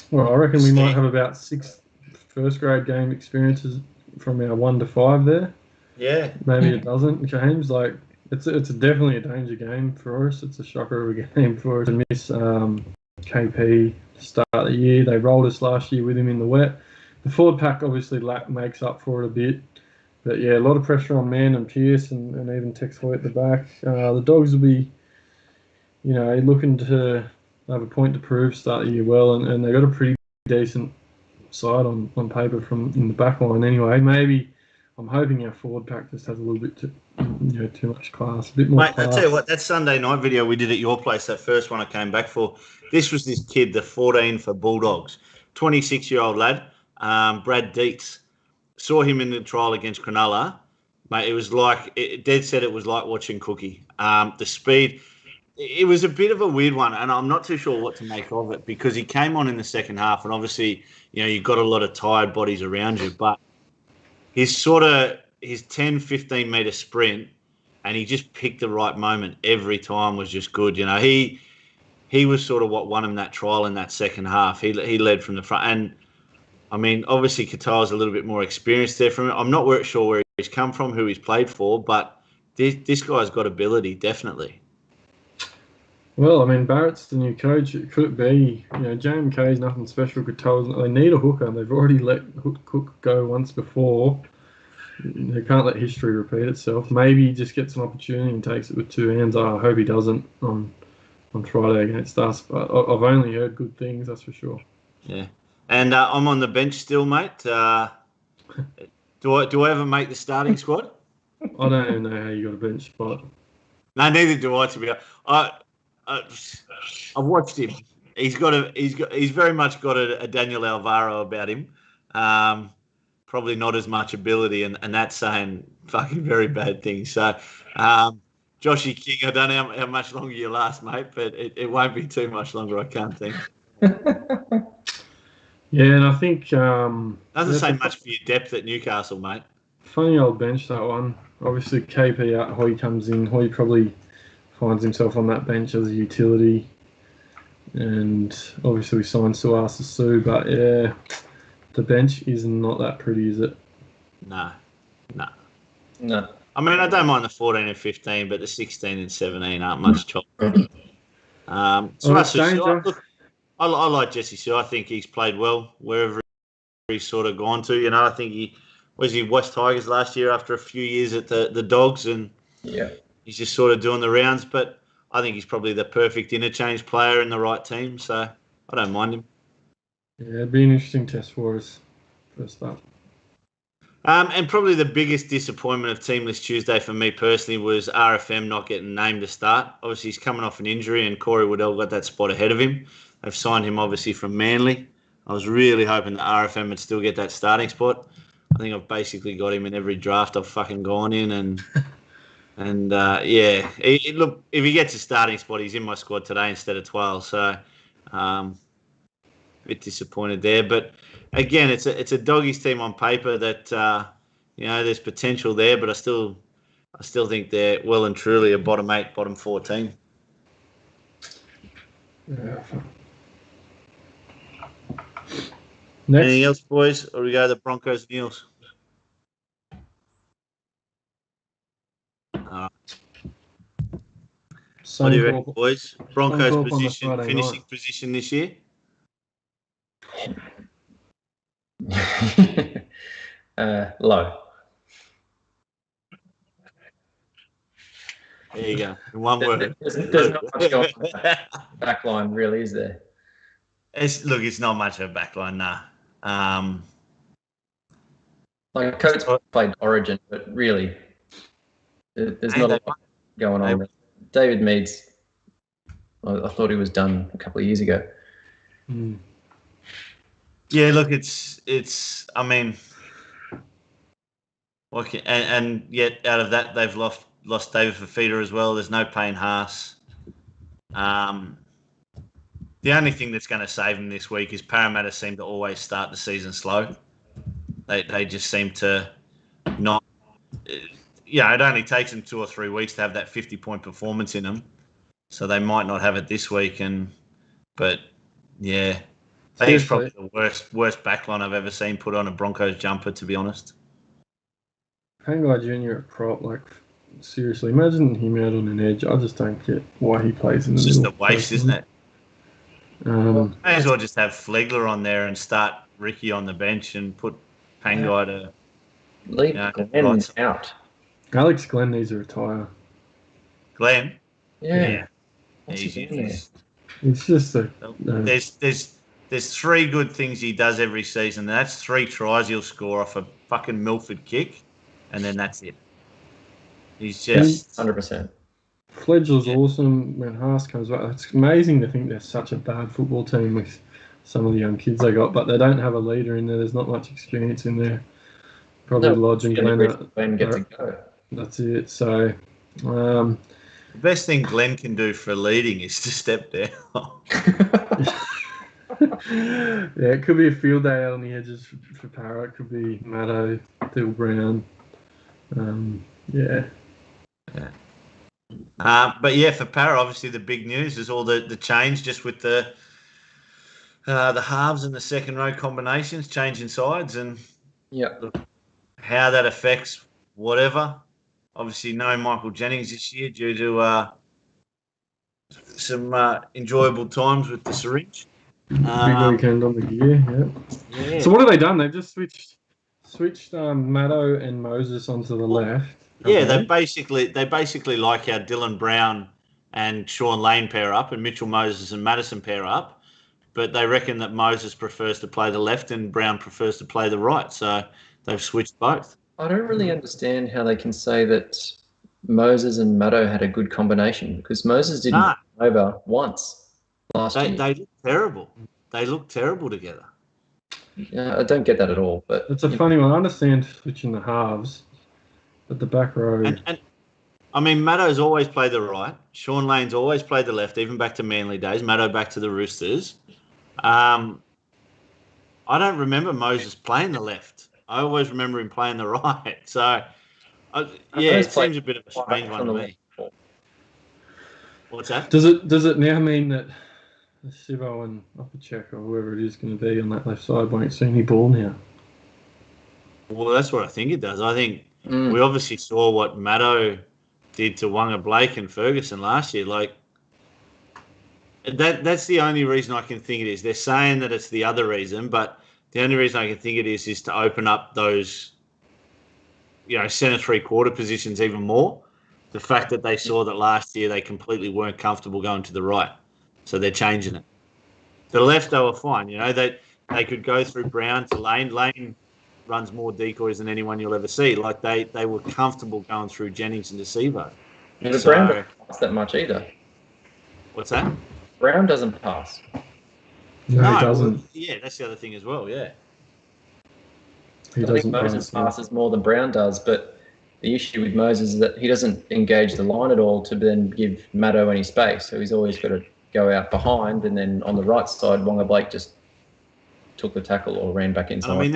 Speaker 4: Well, I reckon we might have about 6 first grade game experiences from our 1 to 5 there.
Speaker 1: Yeah.
Speaker 4: Maybe a dozen games. Like it's definitely a danger game for us. It's a shocker of a game for us to miss KP to start the year. They rolled us last year with him in the wet. The forward pack obviously makes up for it a bit. But yeah, a lot of pressure on Mann and Pearce and even Tex Hoy at the back. The Dogs will be, looking to have a point to prove, start the year well, and they've got a pretty decent side on paper from in the back line anyway. Maybe I'm hoping our forward pack just has a little bit too much class, a bit more
Speaker 1: Mate,
Speaker 4: class.
Speaker 1: I tell you what, that Sunday night video we did at your place, that first one I came back for, this was this kid, the 14 for Bulldogs, 26-year-old lad, Brad Dietz. Saw him in the trial against Cronulla. Mate, it was like, Dad said it was like watching Cookie. The speed, it was a bit of a weird one, and I'm not too sure what to make of it because he came on in the second half, and obviously, you've got a lot of tired bodies around you, but his 10, 15 metre sprint, and he just picked the right moment every time was just good. He was sort of what won him that trial in that second half. He led from the front, and I mean, obviously Qatar's a little bit more experienced there from him. I'm not sure where he's come from, who he's played for, but this guy's got ability, definitely.
Speaker 4: Well, I mean, Barrett's the new coach. Could it be, JMK's nothing special. Qatar, they need a hooker, and they've already let Cook go once before. They can't let history repeat itself. Maybe he just gets an opportunity and takes it with two hands. I hope he doesn't on Friday against us, but I've only heard good things, that's for sure.
Speaker 1: Yeah. And I'm on the bench still, mate. Do I ever make the starting squad?
Speaker 4: I don't even know how you got a bench spot.
Speaker 1: No, neither do I. To be honest, I've watched him. He's very much got a Daniel Alvaro about him. Probably not as much ability, and that's saying fucking very bad things. So, Joshy King, I don't know how much longer you last, mate, but it won't be too much longer, I can't think.
Speaker 4: Yeah, and I think
Speaker 1: doesn't say much for your depth at Newcastle, mate.
Speaker 4: Funny old bench, that one. Obviously, KP out, Hoy comes in. Hoy probably finds himself on that bench as a utility, and obviously we signed Suasa Sue, but yeah, the bench is not that pretty, is it?
Speaker 1: No.
Speaker 2: No.
Speaker 1: I mean, I don't mind the 14 and 15, but the 16 and 17 aren't much chop. Look, I like Jesse Sue. I think he's played well wherever he's sort of gone to. I think he West Tigers last year after a few years at the Dogs, and he's just sort of doing the rounds. But I think he's probably the perfect interchange player in the right team, so I don't mind him.
Speaker 4: Yeah, it'd be an interesting test for us first up.
Speaker 1: And probably the biggest disappointment of Teamless Tuesday for me personally was RFM not getting named to start. Obviously, he's coming off an injury, and Corey Waddell got that spot ahead of him. They've signed him, obviously, from Manly. I was really hoping that RFM would still get that starting spot. I think I've basically got him in every draft I've fucking gone in, and look, if he gets a starting spot, he's in my squad today instead of 12. So, a bit disappointed there, but again, it's a Doggies team on paper that there's potential there, but I still think they're well and truly a bottom 8, bottom 14.
Speaker 4: Yeah.
Speaker 1: Anything else, boys, or we go to the Broncos and Eels? What do you reckon, boys? Broncos finishing position this year?
Speaker 2: Low.
Speaker 1: There you go. In one word.
Speaker 2: There's not much going on the back line, really, is there?
Speaker 1: It's not much of a backline, nah.
Speaker 2: Like Coates played Origin, but really, there's not a lot going on. David Meads, I thought he was done a couple of years ago.
Speaker 4: Mm.
Speaker 1: Yeah, look, it's. I mean, okay, and yet out of that they've lost David Fafita as well. There's no Payne Haas. The only thing that's going to save them this week is Parramatta seem to always start the season slow. They just seem to not. It only takes them 2 or 3 weeks to have that 50-point performance in them, so they might not have it this week. But yeah, I think it's probably the worst backline I've ever seen put on a Broncos jumper, to be honest.
Speaker 4: Pangai Jr. at prop, seriously, imagine him out on an edge. I just don't get why he plays in the middle.
Speaker 1: It's just a waste, isn't it? May as well just have Flegler on there and start Ricky on the bench and put Pangai to
Speaker 2: leave Glenn out.
Speaker 4: Alex Glenn needs to retire.
Speaker 1: Glenn?
Speaker 2: Yeah.
Speaker 1: It's
Speaker 4: just
Speaker 1: there's 3 good things he does every season. And that's 3 tries he'll score off a fucking Milford kick. and then that's it. He's just
Speaker 2: 100%.
Speaker 4: Fledger's awesome when Haas comes back. It's amazing to think they're such a bad football team with some of the young kids they got, but they don't have a leader in there. There's not much experience in there. Probably Lodge and Glenn
Speaker 2: get to go.
Speaker 4: That's it. So,
Speaker 1: the best thing Glenn can do for leading is to step down.
Speaker 4: yeah, it could be a field day out on the edges for Parra. It could be Maddo, Dill Brown. Yeah.
Speaker 1: But yeah, for Parra, obviously the big news is all the change just with the halves and the second row combinations, changing sides, and how that affects whatever. Obviously, no Michael Jennings this year due to some enjoyable times with the syringe.
Speaker 4: Big weekend on the gear, yeah. So what have they done? They've just switched Maddo and Moses onto the left.
Speaker 1: Yeah, they basically like how Dylan Brown and Sean Lane pair up and Mitchell Moses and Madison pair up, but they reckon that Moses prefers to play the left and Brown prefers to play the right, so they've switched both.
Speaker 2: I don't really understand how they can say that Moses and Maddo had a good combination, because Moses didn't come over once last year.
Speaker 1: They look terrible. They look terrible together.
Speaker 2: Yeah, I don't get that at all. But
Speaker 4: it's a funny one. I understand switching the halves, but the back row.
Speaker 1: And I mean, Maddo's always played the right. Sean Lane's always played the left, even back to Manly days. Maddo back to the Roosters. I don't remember Moses playing the left. I always remember him playing the right. So, it seems a bit of a strange one to me. What's that?
Speaker 4: Does it now mean that Sivo and Opacek or whoever it is going to be on that left side won't see any ball now?
Speaker 1: Well, that's what I think it does. I think we obviously saw what Maddo did to Wanga Blake and Ferguson last year. Like that's the only reason I can think it is. They're saying that it's the other reason, but the only reason I can think it is to open up those, centre three-quarter positions even more. The fact that they saw that last year they completely weren't comfortable going to the right, so they're changing it. The left, they were fine. They could go through Brown to Lane. Lane runs more decoys than anyone you'll ever see. Like they were comfortable going through Jennings and DeCevo.
Speaker 2: Yeah, Brown doesn't pass that much either.
Speaker 1: What's that?
Speaker 2: Brown doesn't pass.
Speaker 4: No, he doesn't.
Speaker 1: Yeah, that's the other thing as well. Yeah.
Speaker 4: I
Speaker 2: think Moses passes more than Brown does, but the issue with Moses is that he doesn't engage the line at all to then give Maddo any space. So he's always got to go out behind, and then on the right side, Wanga Blake just took the tackle or ran back inside.
Speaker 1: I mean,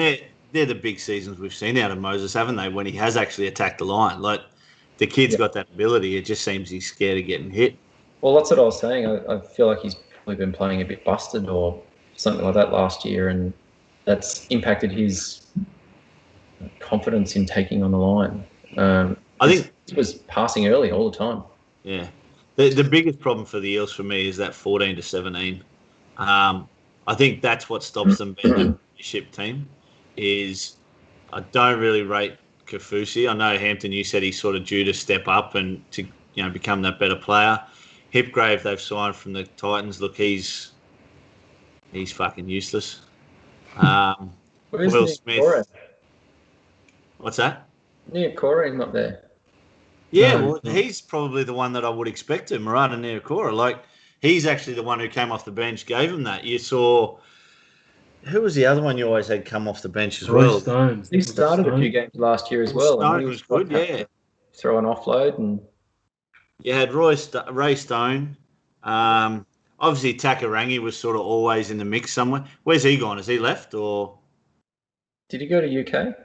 Speaker 1: they're the big seasons we've seen out of Moses, haven't they? When he has actually attacked the line, like the kid's got that ability. It just seems he's scared of getting hit.
Speaker 2: Well, that's what I was saying. I feel like he's probably been playing a bit busted or something like that last year, and that's impacted his confidence in taking on the line. I think he was passing early all the time.
Speaker 1: Yeah. The biggest problem for the Eels for me is that 14 to 17. I think that's what stops them being a premiership team. Is I don't really rate Kafusi. I know Hampton, you said he's sort of due to step up and to become that better player. Hipgrave they've signed from the Titans. Look, he's fucking useless. Will Smith.
Speaker 2: Corey?
Speaker 1: What's that?
Speaker 2: Yeah, Corey not there.
Speaker 1: Yeah, well, he's probably the one that I would expect to, Murata Niokora. Like, he's actually the one who came off the bench, gave him that. You saw, who was the other one you always had come off the bench as well?
Speaker 4: Stone.
Speaker 2: He started a few games last year as well.
Speaker 1: Stone was good, yeah.
Speaker 2: Throw an offload. And
Speaker 1: you had Ray Stone. Obviously, Takarangi was sort of always in the mix somewhere. Where's he gone? Has he left or?
Speaker 2: Did he go to UK?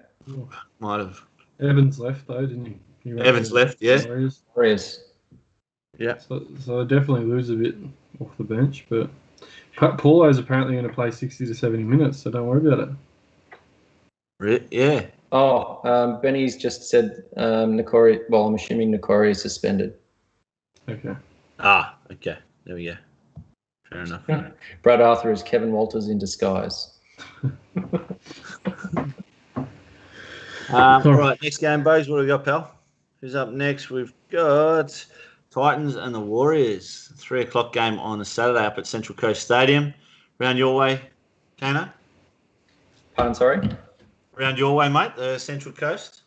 Speaker 1: Might have.
Speaker 4: Evans left though, didn't he?
Speaker 1: Evans left, yeah.
Speaker 2: Warriors.
Speaker 1: Yeah.
Speaker 4: So I definitely lose a bit off the bench, but Paulo's apparently going to play 60 to 70 minutes, so don't worry about
Speaker 1: it. Yeah.
Speaker 2: Oh, Benny's just said Nakori. Well, I'm assuming Nakori is suspended.
Speaker 4: Okay.
Speaker 1: Okay. There we go. Fair enough.
Speaker 2: Brad Arthur is Kevin Walters in disguise.
Speaker 1: All right, next game, Bows. What have we got, pal? Who's up next? We've got Titans and the Warriors. 3:00 game on a Saturday up at Central Coast Stadium. Round your way, Kano?
Speaker 2: Pardon, sorry?
Speaker 1: Round your way, mate, the Central Coast.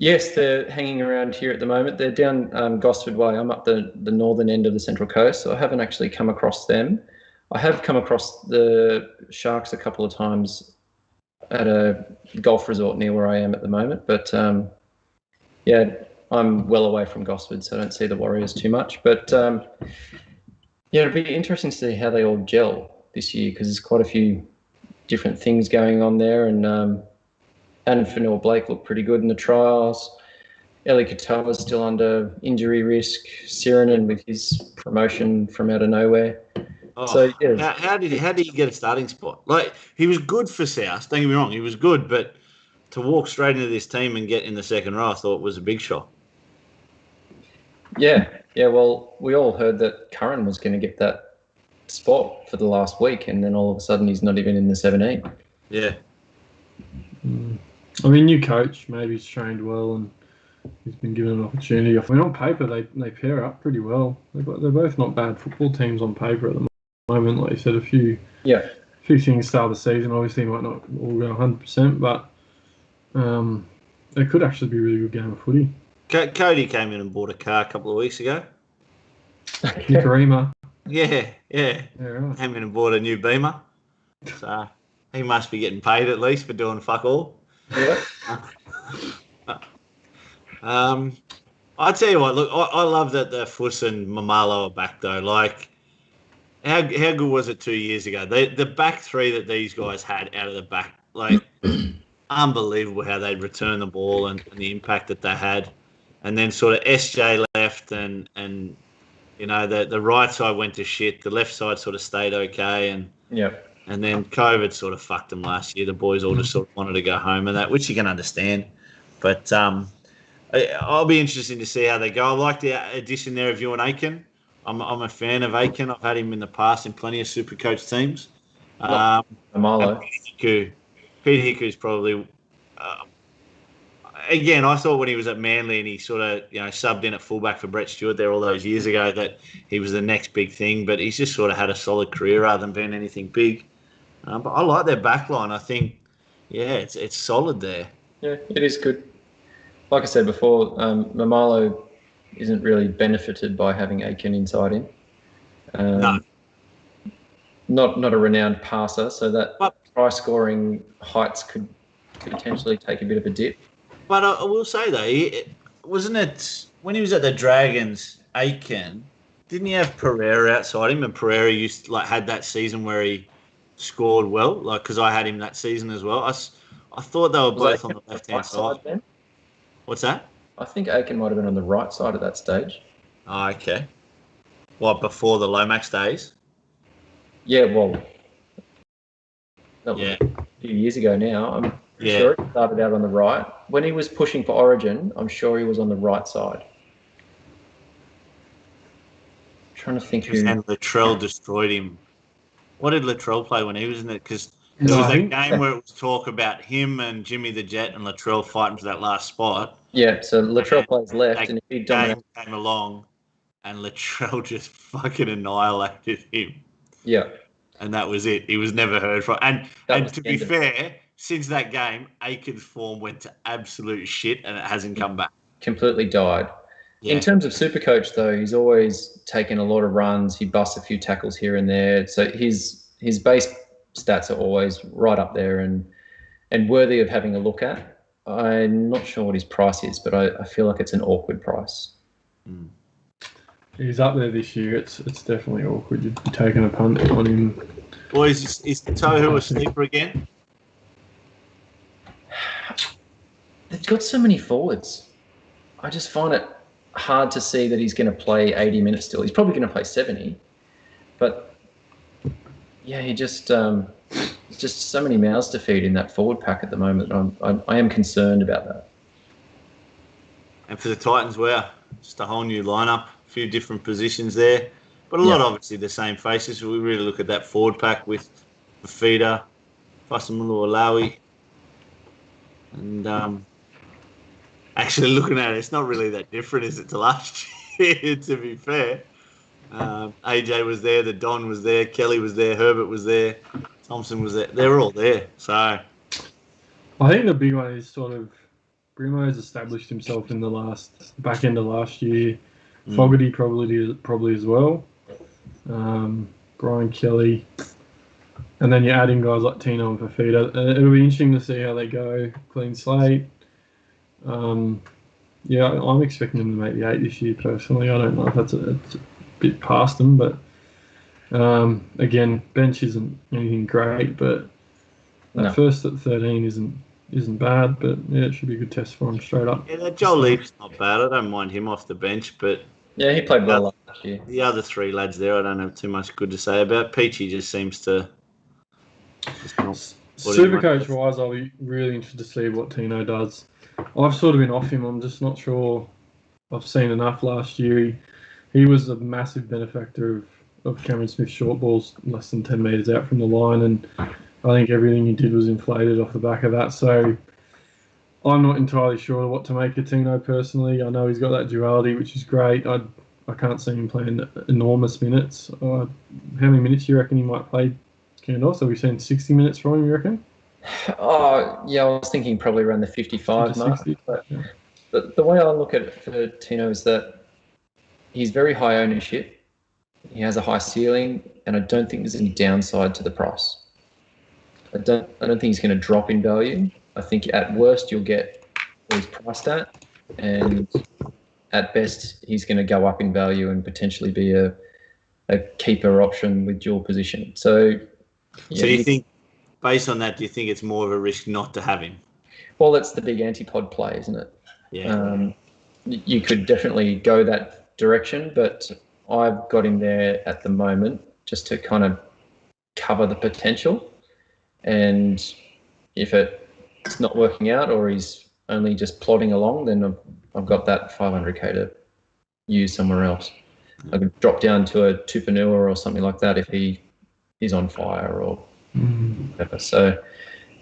Speaker 2: Yes, they're hanging around here at the moment. They're down Gosford Way. I'm up the northern end of the Central Coast, so I haven't actually come across them. I have come across the Sharks a couple of times at a golf resort near where I am at the moment. But, yeah, I'm well away from Gosford, so I don't see the Warriors too much. But, yeah, it'd be interesting to see how they all gel this year because there's quite a few different things going on there. And Fanua Blake looked pretty good in the trials. Eli Katoa's still under injury risk. Sirinen with his promotion from out of nowhere.
Speaker 1: Oh,
Speaker 2: so yeah,
Speaker 1: how did he get a starting spot? Like, he was good for South. Don't get me wrong, he was good, but to walk straight into this team and get in the second row, I thought was a big shot.
Speaker 2: Yeah. Well, we all heard that Curran was going to get that spot for the last week, and then all of a sudden he's not even in the 17.
Speaker 1: Yeah.
Speaker 4: I mean, new coach, maybe he's trained well and he's been given an opportunity. I mean, on paper, they pair up pretty well. They're both not bad football teams on paper at the moment. Like you said, a few things start of the season. Obviously, might not all go 100%, but it could actually be a really good game of footy.
Speaker 1: Cody came in and bought a car a couple of weeks ago.
Speaker 4: Nicarima.
Speaker 1: Yeah.
Speaker 4: Right.
Speaker 1: Came in and bought a new Beamer. So he must be getting paid at least for doing fuck all.
Speaker 2: Yeah.
Speaker 1: I tell you what, look, I love that the Fuss and Mamalo are back though. Like, how good was it 2 years ago? The back three that these guys had out of the back, like, unbelievable how they'd return the ball and the impact that they had. And then sort of SJ left and you know, the right side went to shit. The left side sort of stayed okay. And then COVID sort of fucked them last year. The boys all just sort of wanted to go home and that, which you can understand. But I'll be interested to see how they go. I like the addition there of Ewan Aiken. I'm a fan of Aiken. I've had him in the past in plenty of Supercoach teams.
Speaker 2: Amalo.
Speaker 1: Peter Hickey's probably... again, I thought when he was at Manly and he sort of, you know, subbed in at fullback for Brett Stewart there all those years ago that he was the next big thing, but he's just sort of had a solid career rather than being anything big. But I like their back line. I think, yeah, it's solid there. Yeah,
Speaker 2: it is good. Like I said before, Mamalo isn't really benefited by having Aiken inside him.
Speaker 1: No.
Speaker 2: Not a renowned passer, so that try scoring heights could potentially take a bit of a dip.
Speaker 1: But I will say though, wasn't it when he was at the Dragons, Aiken, didn't he have Pereira outside him? And Pereira had that season where he scored well, like because I had him that season as well. I thought they were both on the left hand side. Then? What's that?
Speaker 2: I think Aiken might have been on the right side at that stage.
Speaker 1: Oh, okay. What, before the Lomax days?
Speaker 2: Yeah, well, that was a few years ago now. I'm sure he started out on the right. When he was pushing for Origin, I'm sure he was on the right side. I'm trying to think who...
Speaker 1: And Latrell destroyed him. What did Latrell play when he was in it? Because there was that game where it was talk about him and Jimmy the Jet and Latrell fighting for that last spot.
Speaker 2: Yeah, so Latrell plays left and if he
Speaker 1: came along and Latrell just fucking annihilated him.
Speaker 2: Yeah.
Speaker 1: And that was it. He was never heard from. And to be fair, since that game, Aiken's form went to absolute shit and it hasn't come back.
Speaker 2: Completely died. Yeah. In terms of Supercoach, though, he's always taken a lot of runs. He busts a few tackles here and there. So his base stats are always right up there and worthy of having a look at. I'm not sure what his price is, but I feel like it's an awkward price.
Speaker 1: Mm.
Speaker 4: He's up there this year. It's definitely awkward. You're taking a punt on him.
Speaker 1: Or is Tohu a sleeper again?
Speaker 2: They've got so many forwards. I just find it hard to see that he's going to play 80 minutes still. He's probably going to play 70. But, yeah, he just so many mouths to feed in that forward pack at the moment. I am concerned about that.
Speaker 1: And for the Titans, just a whole new lineup. A few different positions there, but a lot obviously the same faces. We really look at that forward pack with Fafita, Fasamulu Alawi, and actually looking at it, it's not really that different, is it, to last year, to be fair. AJ was there, the Don was there, Kelly was there, Herbert was there, Thompson was there. They were all there. So
Speaker 4: I think the big one is sort of Brimo's established himself in the back end of last year.
Speaker 1: Mm.
Speaker 4: Fogarty probably as well. Brian Kelly. And then you're adding guys like Tino and Fafita. It'll be interesting to see how they go. Clean slate. Yeah, I'm expecting them to make the 8 this year, personally. I don't know if that's a bit past them, but again, bench isn't anything great, but at first at 13 isn't bad, but yeah, it should be a good test for him straight up.
Speaker 1: Yeah, that Joel Leap's not bad. I don't mind him off the bench, but
Speaker 2: Yeah, he played well last year.
Speaker 1: the other 3 lads there, I don't have too much good to say about. Peachy just seems to...
Speaker 4: Supercoach-wise, I'll be really interested to see what Tino does. I've sort of been off him. I'm just not sure. I've seen enough last year. He was a massive benefactor of Cameron Smith's short balls less than 10 metres out from the line, and I think everything he did was inflated off the back of that. So I'm not entirely sure what to make of Tino personally. I know he's got that duality, which is great. I can't see him playing enormous minutes. How many minutes do you reckon he might play, Candos? So we've seen 60 minutes from him, you reckon?
Speaker 2: Oh, yeah, I was thinking probably around the 55 mark.
Speaker 4: 60,
Speaker 2: but
Speaker 4: yeah.
Speaker 2: the way I look at it for Tino is that he's very high ownership. He has a high ceiling, and I don't think there's any downside to the price. I don't think he's going to drop in value. I think at worst you'll get what he's priced at, and at best he's going to go up in value and potentially be a keeper option with dual position. So, yeah,
Speaker 1: So you think, based on that, do you think it's more of a risk not to have him?
Speaker 2: Well, that's the big antipod play, isn't it?
Speaker 1: Yeah.
Speaker 2: You could definitely go that direction, but I've got him there at the moment just to kind of cover the potential. And if it's not working out or he's only just plodding along, then I've got that 500k to use somewhere else. I could drop down to a Tupanua or something like that if he is on fire or whatever. So,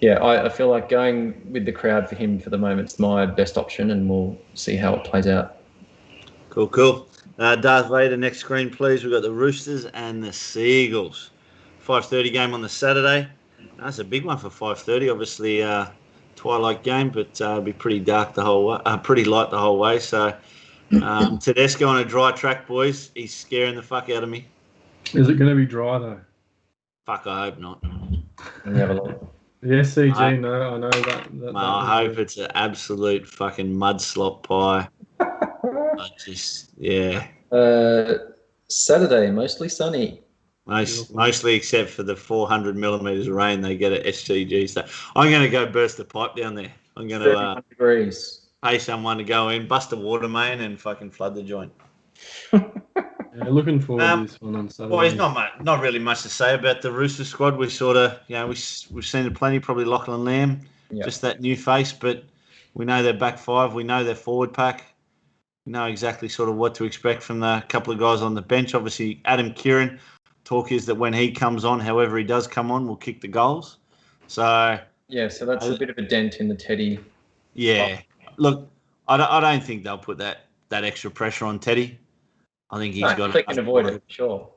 Speaker 2: yeah, I feel like going with the crowd for him for the moment is my best option, and we'll see how it plays out.
Speaker 1: Cool. Darth Vader, next screen, please. We've got the Roosters and the Seagulls. 5:30 game on the Saturday. That's a big one for 5:30. Obviously, twilight game, but it'll be pretty dark the whole way, pretty light the whole way. So, Tedesco on a dry track, boys. He's scaring the fuck out of me.
Speaker 4: Is it going to be dry, though?
Speaker 1: Fuck, I hope not.
Speaker 2: Let me have a look.
Speaker 4: The SCG, no, I know that.
Speaker 1: I hope it's an absolute fucking mud slop pie. Yeah.
Speaker 2: Saturday, mostly sunny.
Speaker 1: Mostly except for the 400 millimetres of rain they get at SCG. So I'm going to go burst a pipe down there. I'm going to
Speaker 2: degrees.
Speaker 1: Pay someone to go in, bust a water main, and fucking flood the joint.
Speaker 4: Yeah, looking forward to this one on Saturday.
Speaker 1: Well, there's not really much to say about the Rooster squad. We sort of, we've seen it plenty. Probably Lachlan Lamb, just that new face, but we know their back 5. We know their forward pack. We know exactly sort of what to expect from the couple of guys on the bench. Obviously, Adam Kieran. Talk is that when he comes on, however he does come on, will kick the goals. So
Speaker 2: so that's a bit of a dent in the Teddy.
Speaker 1: Yeah, look, I don't think they'll put that extra pressure on Teddy. I think he's got.
Speaker 2: If they can avoid it, sure.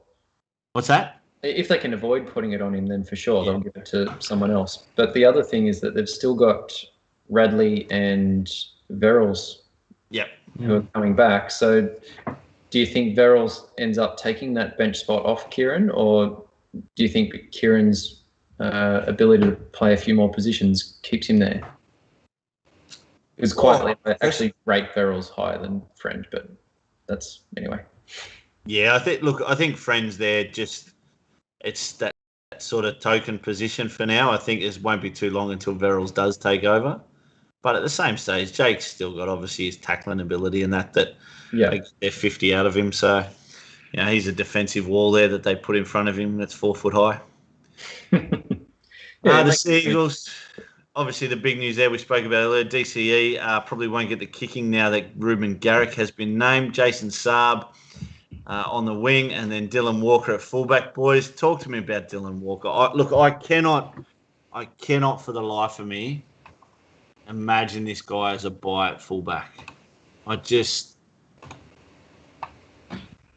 Speaker 1: What's that?
Speaker 2: If they can avoid putting it on him, then for sure they'll give it to someone else. But the other thing is that they've still got Radley and Verrills.
Speaker 1: Yep.
Speaker 2: Who are coming back. So do you think Verrills ends up taking that bench spot off Kieran, or do you think Kieran's ability to play a few more positions keeps him there? Because quietly, I actually rate Verrills higher than Friend, but that's anyway.
Speaker 1: Yeah, I think Friend's there. Just it's that sort of token position for now. I think it won't be too long until Verrills does take over. But at the same stage, Jake's still got obviously his tackling ability and that they're 50 out of him. So, he's a defensive wall there that they put in front of him that's 4 foot high. The Seagulls, obviously the big news there we spoke about earlier, DCE probably won't get the kicking now that Ruben Garrick has been named. Jason Saab on the wing, and then Dylan Walker at fullback. Boys, talk to me about Dylan Walker. I cannot for the life of me imagine this guy as a buy at fullback.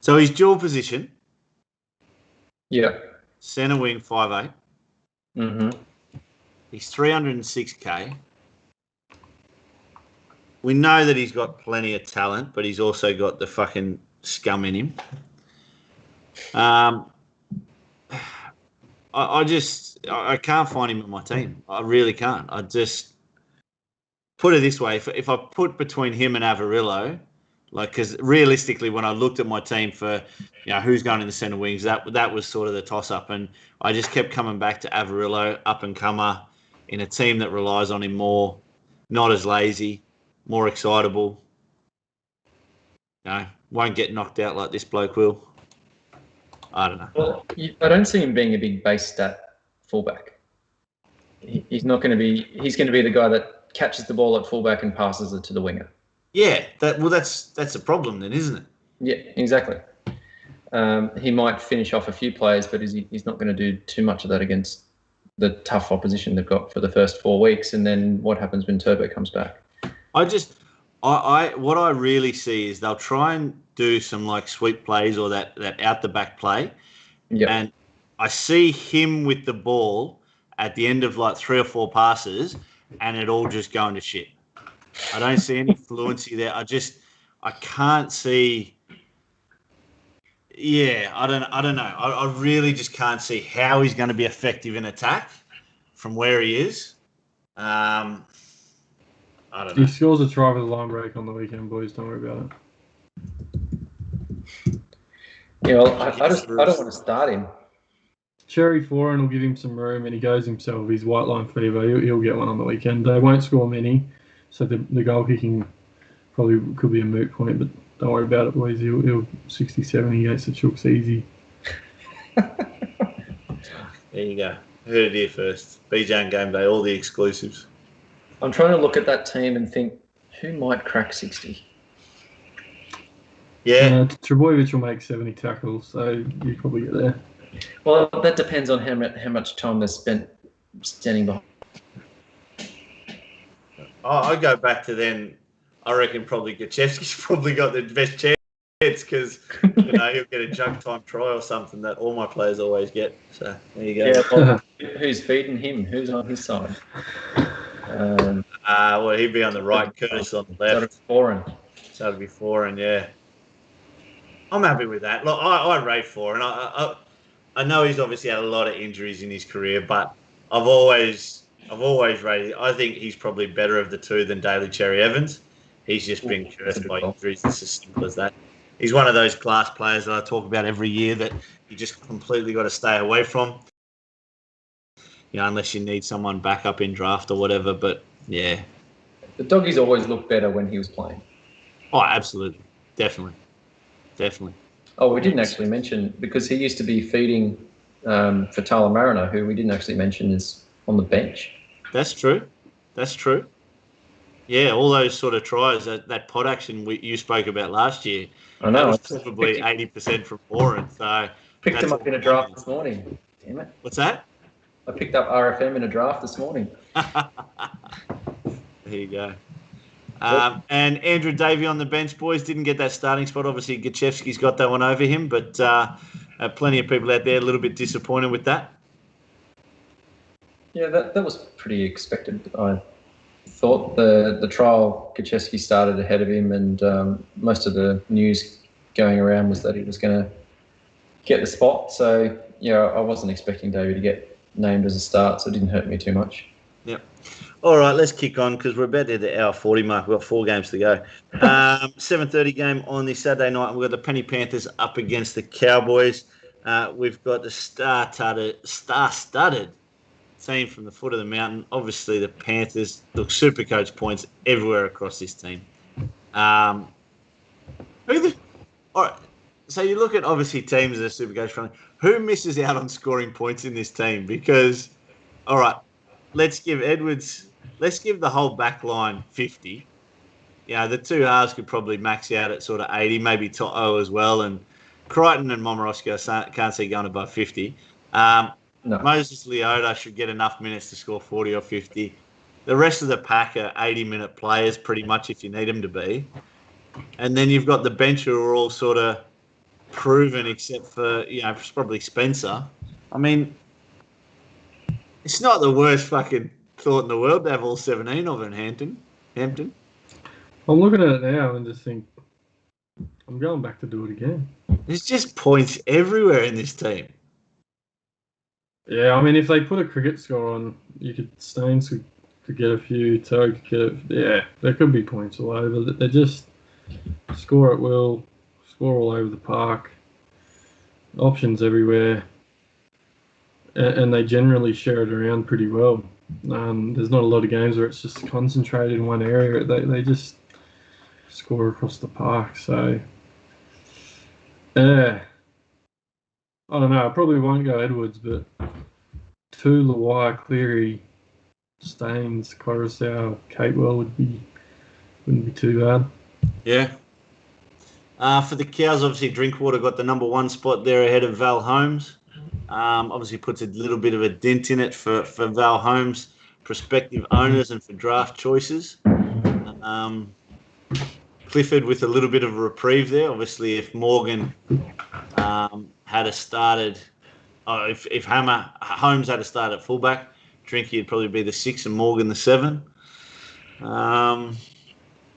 Speaker 1: So he's dual position.
Speaker 2: Yeah.
Speaker 1: Centre wing 5'8".
Speaker 2: Mm-hmm.
Speaker 1: He's 306k. we know that he's got plenty of talent, but he's also got the fucking scum in him. I can't find him in my team. I really can't. I just put it this way: if I put between him and Avarillo, like, because realistically, when I looked at my team for, who's going in the centre wings, that was sort of the toss up, and I just kept coming back to Avarillo, up and comer, in a team that relies on him more, not as lazy, more excitable. Won't get knocked out like this bloke will. I don't know.
Speaker 2: Well, I don't see him being a big base stat fullback. He's not going to be. He's going to be the guy that catches the ball at fullback and passes it to the winger.
Speaker 1: Yeah, that's a problem then, isn't it?
Speaker 2: Yeah, exactly. He might finish off a few players, but he's not going to do too much of that against the tough opposition they've got for the first 4 weeks. And then what happens when Turbo comes back?
Speaker 1: What I really see is they'll try and do some like sweep plays or that out the back play.
Speaker 2: Yep.
Speaker 1: And I see him with the ball at the end of like 3 or 4 passes and it all just going to shit. I don't see any fluency there. I can't see. Yeah, I don't know. I really just can't see how he's going to be effective in attack from where he is. I don't know.
Speaker 4: He scores a try with a line break on the weekend, boys. Don't worry about it.
Speaker 2: Yeah, well, I don't want to start him.
Speaker 4: Cherry Foreign will give him some room, and he goes himself. He's white line fever. He'll get one on the weekend. They won't score many, so the goal kicking probably could be a moot point. But don't worry about it, boys. He'll 60-70 against the Chooks easy.
Speaker 1: There you go. Heard it here first. BJ and GameDay, all the exclusives.
Speaker 2: I'm trying to look at that team and think, who might crack 60?
Speaker 1: Yeah.
Speaker 4: Trebojevic will make 70 tackles, so you probably get there.
Speaker 2: Well, that depends on how much time they're spent standing behind.
Speaker 1: I go back to then. I reckon probably Gachevsky's probably got the best chance because he'll get a junk time try or something that all my players always get. So there you go.
Speaker 2: Yeah, well, who's feeding him? Who's on his side?
Speaker 1: Well, he'd be on the right, Curtis on the left.
Speaker 2: That'd be foreign.
Speaker 1: So it'd be foreign, yeah. I'm happy with that. Look, I rate foreign. I know he's obviously had a lot of injuries in his career, but I've always rated. I think he's probably better of the two than Daly Cherry Evans. He's just been cursed by injuries. It's as simple as that. He's one of those class players that I talk about every year that you just completely got to stay away from. Unless you need someone back up in draft or whatever. But yeah,
Speaker 2: the doggies always looked better when he was playing.
Speaker 1: Oh, absolutely, definitely.
Speaker 2: Oh, we didn't actually mention, because he used to be feeding for Tyler Mariner, who we didn't actually mention is on the bench.
Speaker 1: That's true. Yeah, all those sort of tries, that pod action you spoke about last year.
Speaker 2: I know.
Speaker 1: That was probably 80% from foreign. So
Speaker 2: picked him up in a draft this morning. Damn it.
Speaker 1: What's that?
Speaker 2: I picked up RFM in a draft this morning.
Speaker 1: There you go. And Andrew Davey on the bench, boys, didn't get that starting spot. Obviously, Gachevsky's got that one over him, but plenty of people out there a little bit disappointed with that.
Speaker 2: Yeah, that was pretty expected. I thought the trial, Gachevsky started ahead of him, and most of the news going around was that he was going to get the spot. So, yeah, I wasn't expecting Davey to get named as a start, so it didn't hurt me too much.
Speaker 1: Yep. All right, let's kick on because we're about to the hour 40 mark. We've got 4 games to go. 7:30 game on this Saturday night. We've got the Penny Panthers up against the Cowboys. We've got the star-studded team from the foot of the mountain. Obviously, the Panthers. Look, Supercoach points everywhere across this team. All right, so you look at obviously teams that are Supercoach friendly. Who misses out on scoring points in this team? Because, all right, let's give the whole back line 50. The two halves could probably max out at sort of 80, maybe Toto as well. And Crichton and Momorosco can't see going above 50.
Speaker 2: No.
Speaker 1: Moses Leota should get enough minutes to score 40 or 50. The rest of the pack are 80-minute players pretty much if you need them to be. And then you've got the bench who are all sort of proven except for, probably Spencer. I mean, it's not the worst fucking thought in the world to have all 17 of them in Hampton.
Speaker 4: I'm looking at it now and just think, I'm going back to do it again.
Speaker 1: There's just points everywhere in this team.
Speaker 4: Yeah, I mean, if they put a cricket score on, Staines could get a few, Toad could get there could be points all over. They just score at will, score all over the park, options everywhere, and they generally share it around pretty well. There's not a lot of games where it's just concentrated in one area. They just score across the park. So, yeah, I don't know. I probably won't go Edwards, but 2 Luai, Cleary, Staines, Coruscant, Catewell wouldn't be too bad.
Speaker 1: Yeah. For the Cows, obviously Drinkwater got the number 1 spot there ahead of Val Holmes. Obviously puts a little bit of a dent in it for Val Holmes, prospective owners and for draft choices. Clifford with a little bit of a reprieve there. Obviously, if Morgan had started, if Holmes had started at fullback, Drinky would probably be the 6 and Morgan the 7.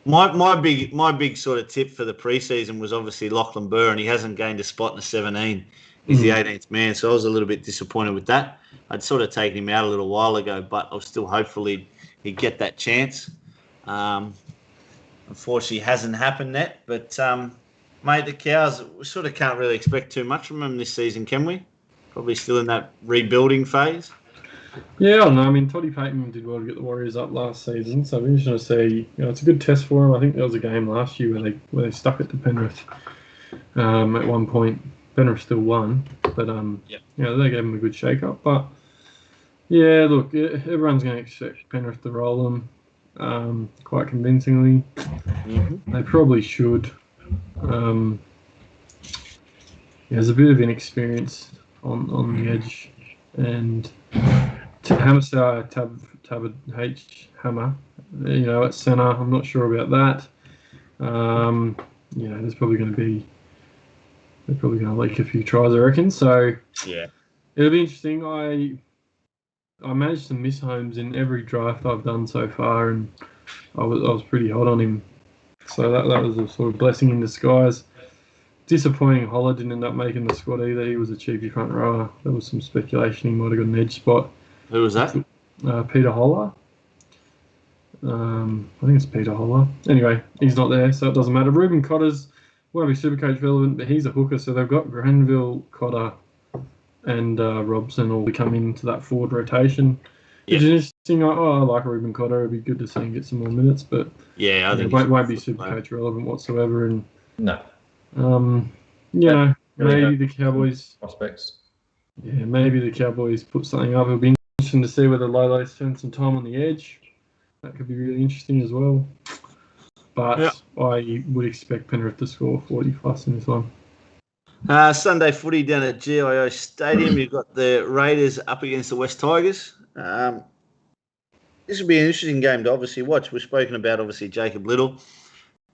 Speaker 1: My big sort of tip for the preseason was obviously Lachlan Burr, and he hasn't gained a spot in the 17. He's the 18th man, so I was a little bit disappointed with that. I'd sort of taken him out a little while ago, but I was still hopeful he'd get that chance. Unfortunately, hasn't happened yet. But, mate, the Cows, we sort of can't really expect too much from them this season, can we? Probably still in that rebuilding phase.
Speaker 4: Yeah, I don't know. I mean, Toddy Payton did well to get the Warriors up last season, so I'm interested to see. It's a good test for him. I think there was a game last year where they stuck it to Penrith. At one point, Penrith still won, but they gave him a good shake-up. But yeah, look, everyone's going to expect Penrith to roll them quite convincingly. Mm-hmm. They probably should. There's a bit of inexperience on the edge, and Hamarsai Tabard H Hammer, at centre. I'm not sure about that. They're probably going to leak a few tries, I reckon. So
Speaker 1: yeah,
Speaker 4: it'll be interesting. I managed to miss Holmes in every draft I've done so far, and I was pretty hot on him. So that was a sort of blessing in disguise. Disappointing Holler didn't end up making the squad either. He was a cheapy front rower. There was some speculation he might have got an edge spot.
Speaker 1: Who was that?
Speaker 4: Peter Holler. I think it's Peter Holler. Anyway, he's not there, so it doesn't matter. Ruben Cotter's won't be Supercoach relevant, but he's a hooker, so they've got Granville, Cotter, and Robson all come into that forward rotation. Which is interesting. I like Ruben Cotter. It'd be good to see him get some more minutes, but
Speaker 1: I think
Speaker 4: it won't be Supercoach relevant whatsoever. And
Speaker 2: no.
Speaker 4: Maybe the Cowboys
Speaker 2: prospects.
Speaker 4: Yeah, maybe the Cowboys put something up. It'll be interesting to see whether Lolo spends some time on the edge. That could be really interesting as well. But I would expect Penrith to score 40 plus in this one.
Speaker 1: Sunday footy down at GIO Stadium. You've got the Raiders up against the West Tigers. This will be an interesting game to obviously watch. We've spoken about obviously Jacob Little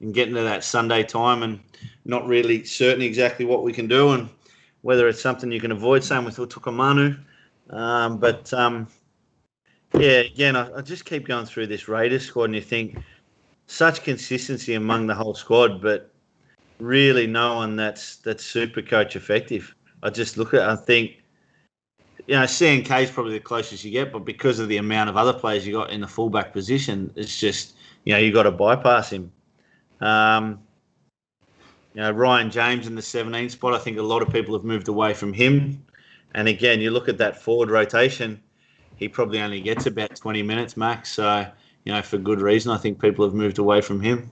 Speaker 1: and getting to that Sunday time and not really certain exactly what we can do and whether it's something you can avoid. Same with Utukamanu. Again, I just keep going through this Raiders squad and you think such consistency among the whole squad, but really no one that's super coach effective. I just look at it and think, CNK is probably the closest you get, but because of the amount of other players you got in the fullback position, it's just, you got to bypass him. Ryan James in the 17th spot, I think a lot of people have moved away from him. And again, you look at that forward rotation, he probably only gets about 20 minutes max. So, for good reason, I think people have moved away from him.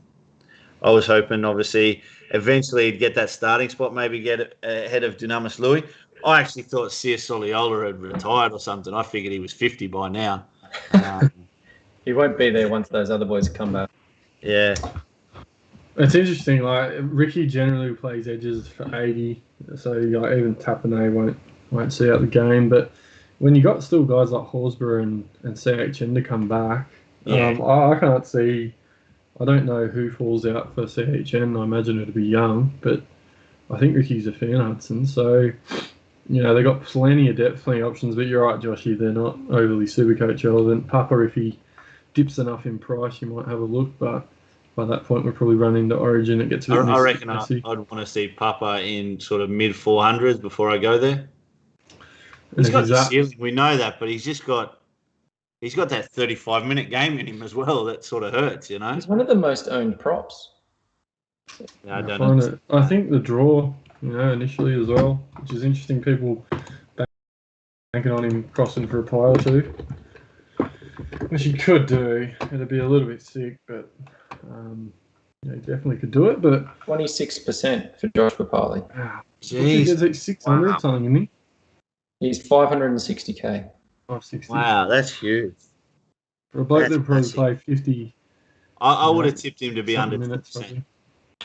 Speaker 1: I was hoping, obviously, eventually he'd get that starting spot, maybe get ahead of Dunamis Louis. I actually thought Sia Soliola had retired or something. I figured he was 50 by now.
Speaker 2: He won't be there once those other boys come back.
Speaker 1: Yeah.
Speaker 4: It's interesting. Like Ricky generally plays edges for 80, so even Tapane won't see out the game. But when you got still guys like Horsburgh and CHN to come back, I can't see. I don't know who falls out for CHN. I imagine it'll be Young, but I think Ricky's a fan Hudson. So they've got plenty of depth, plenty of options. But you're right, Joshy. They're not overly Supercoach relevant. Papa, if he dips enough in price, you might have a look, but by that point we're probably running into Origin. It gets a bit
Speaker 1: I reckon
Speaker 4: messy.
Speaker 1: I'd want to see Papa in sort of mid 400s before I go there.
Speaker 4: And
Speaker 1: He's
Speaker 4: if
Speaker 1: got
Speaker 4: he's
Speaker 1: the
Speaker 4: that,
Speaker 1: ceiling, we know that, but he's got that 35-minute game in him as well. That sort of hurts, you know.
Speaker 2: He's one of the most owned props.
Speaker 1: Yeah, I don't
Speaker 4: find
Speaker 1: know.
Speaker 4: it. I think the draw, initially as well, which is interesting. People banking on him crossing for a pie or two, which he could do. It'd be a little bit sick, but he definitely could do it. But
Speaker 2: 26% for Josh Papali.
Speaker 4: He gets like 600 something, isn't he?
Speaker 2: He's 560k.
Speaker 4: 560.
Speaker 1: Wow, that's huge.
Speaker 4: For a bloke
Speaker 1: That's
Speaker 4: that probably
Speaker 1: massive.
Speaker 4: play 50.
Speaker 1: I would have tipped him to be under
Speaker 4: minutes.
Speaker 1: 10%.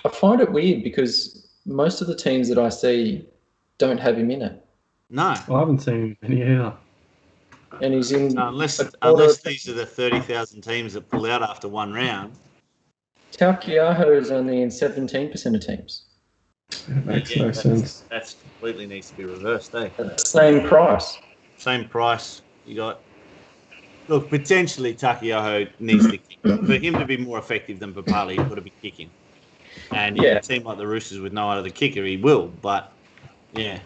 Speaker 2: I find it weird because most of the teams that I see don't have him in it.
Speaker 1: No.
Speaker 4: I haven't seen any either.
Speaker 2: And he's in.
Speaker 1: No, unless these are the 30,000 teams that pull out after one round.
Speaker 2: Taukeiaho is only in 17% of teams.
Speaker 4: It makes no sense.
Speaker 1: That completely needs to be reversed, eh?
Speaker 2: Same price.
Speaker 1: Same price. You got. Look, potentially Taukeiaho needs to kick. For him to be more effective than Papali, he's got to be kicking. And
Speaker 2: Yeah.
Speaker 1: it seemed like the Roosters with no other kicker, he will. But yeah.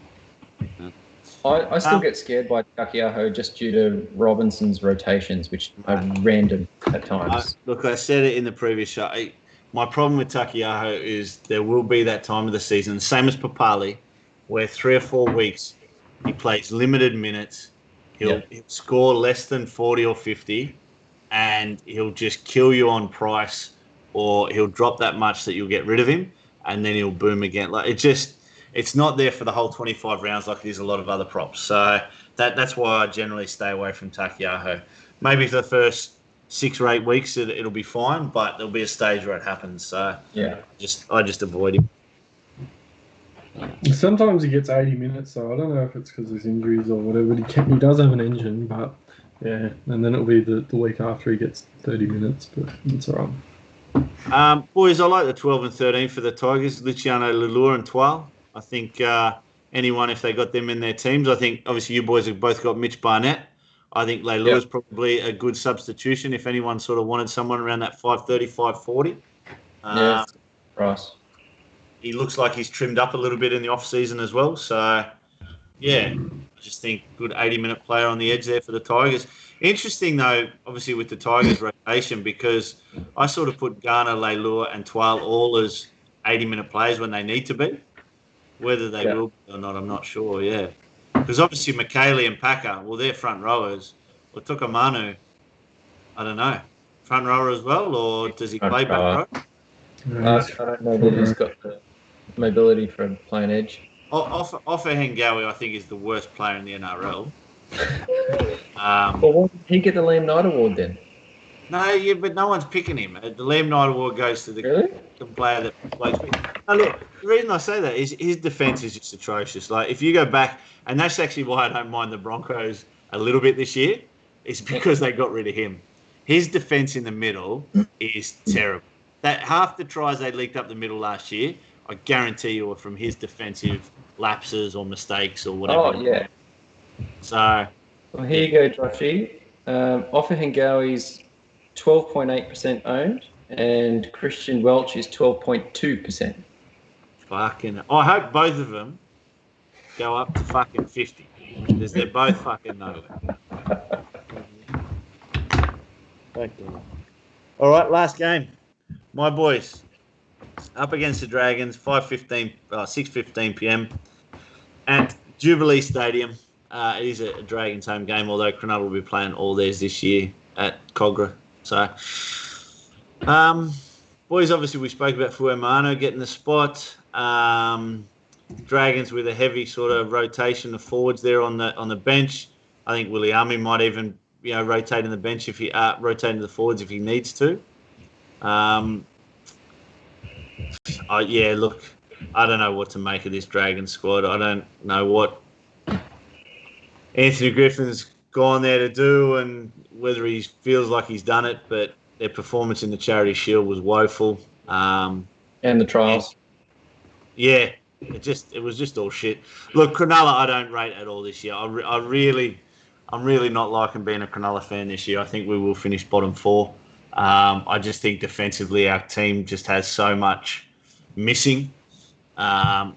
Speaker 2: I still get scared by Taukeiaho just due to Robinson's rotations, which are random at times.
Speaker 1: Look, I said it in the previous show. My problem with Taukeiaho is there will be that time of the season, same as Papali, where 3 or 4 weeks he plays limited minutes. He'll score less than 40 or 50, and he'll just kill you on price, or he'll drop that much that you'll get rid of him, and then he'll boom again. Like it's not there for the whole 25 rounds like it is a lot of other props. So that's why I generally stay away from Taukeiaho. Maybe for the first 6 or 8 weeks it'll be fine, but there'll be a stage where it happens. So I just avoid him.
Speaker 4: Sometimes he gets 80 minutes, so I don't know if it's because of his injuries or whatever. But he does have an engine, but yeah, and then it'll be the week after he gets 30 minutes, but it's all right.
Speaker 1: Boys, I like the 12 and 13 for the Tigers, Luciano Leilua and Twal. I think anyone, if they got them in their teams, I think obviously you boys have both got Mitch Barnett. I think Leilua is probably a good substitution if anyone sort of wanted someone around that 530, 540.
Speaker 2: Price.
Speaker 1: He looks like he's trimmed up a little bit in the off-season as well. So, yeah, I just think good 80-minute player on the edge there for the Tigers. Interesting, though, obviously with the Tigers rotation, because I sort of put Garner, Leilua and Twal all as 80-minute players when they need to be. Whether they will be or not, I'm not sure, Because obviously McKaylee and Packer, well, they're front rowers. Well, Tukamanu, I don't know, front rower as well, or does he play back row?
Speaker 2: I don't know that he's got the mobility for playing edge.
Speaker 1: Offa Hengawi, I think, is the worst player in the NRL.
Speaker 2: Well, why did he get the Liam Knight Award then?
Speaker 1: No, but no one's picking him. The Liam Knight Award goes to the player that plays. Now, look, the reason I say that is his defence is just atrocious. Like, if you go back, and that's actually why I don't mind the Broncos a little bit this year, is because they got rid of him. His defence in the middle is terrible. That half the tries they leaked up the middle last year, I guarantee you, are from his defensive lapses or mistakes or whatever.
Speaker 2: Oh, yeah.
Speaker 1: So,
Speaker 2: well, here you go, Joshy. Offa Hengawi's 12.8% owned, and Christian Welch is 12.2%.
Speaker 1: fucking, I hope both of them go up to fucking 50, because they're both fucking nowhere. All right, last game. My boys up against the Dragons, 6:15 p.m. at Jubilee Stadium. It is a Dragons home game, although Cronulla will be playing all theirs this year at Cogra. So, boys, obviously we spoke about Fuemano getting the spot. Dragons with a heavy sort of rotation of forwards there on the bench. I think Williami might even rotate in the bench if he rotating the forwards if he needs to. Look, I don't know what to make of this Dragon squad. I don't know what Anthony Griffin's gone there to do and whether he feels like he's done it, but their performance in the Charity Shield was woeful.
Speaker 2: And the trials.
Speaker 1: Yeah, it was just all shit. Look, Cronulla I don't rate at all this year. I'm really not liking being a Cronulla fan this year. I think we will finish bottom 4. I just think defensively our team just has so much missing. I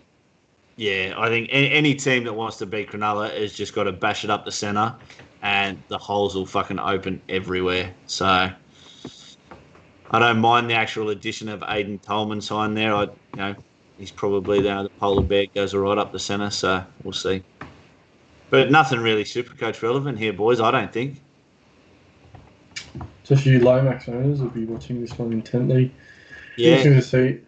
Speaker 1: think any team that wants to beat Cronulla has just got to bash it up the centre, and the holes will fucking open everywhere. So I don't mind the actual addition of Aiden Tolman's sign there. He's probably the polar bear goes right up the centre. So we'll see. But nothing really Supercoach relevant here, boys. I don't think.
Speaker 4: Just you Lomax owners will be watching this one intently.
Speaker 1: Yeah.
Speaker 4: Interesting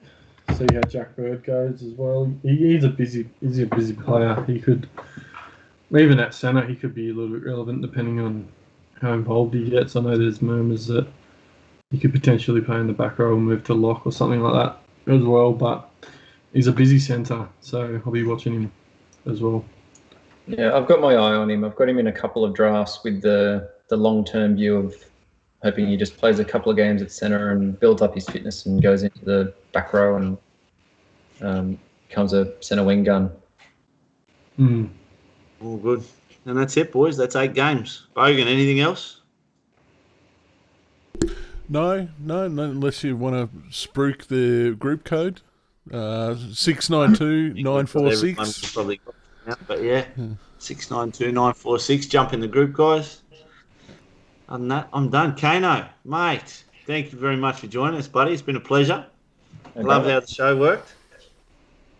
Speaker 4: to see how Jack Bird goes as well. He's a busy player. He could, even at centre, he could be a little bit relevant depending on how involved he gets. I know there's murmurs that he could potentially play in the back row and move to lock or something like that as well. But he's a busy centre, so I'll be watching him as well.
Speaker 2: Yeah, I've got my eye on him. I've got him in a couple of drafts with the long-term view of hoping he just plays a couple of games at centre and builds up his fitness and goes into the back row and becomes a centre wing gun.
Speaker 1: All good. And that's it, boys. That's 8 games. Bogan, anything else?
Speaker 3: No, unless you want to spruik the group code. 692-946.
Speaker 1: Probably got out, but yeah. 692-946. Jump in the group, guys. Other than that, I'm done. Kano, mate, thank you very much for joining us, buddy. It's been a pleasure.
Speaker 2: Okay.
Speaker 1: Love how the show worked.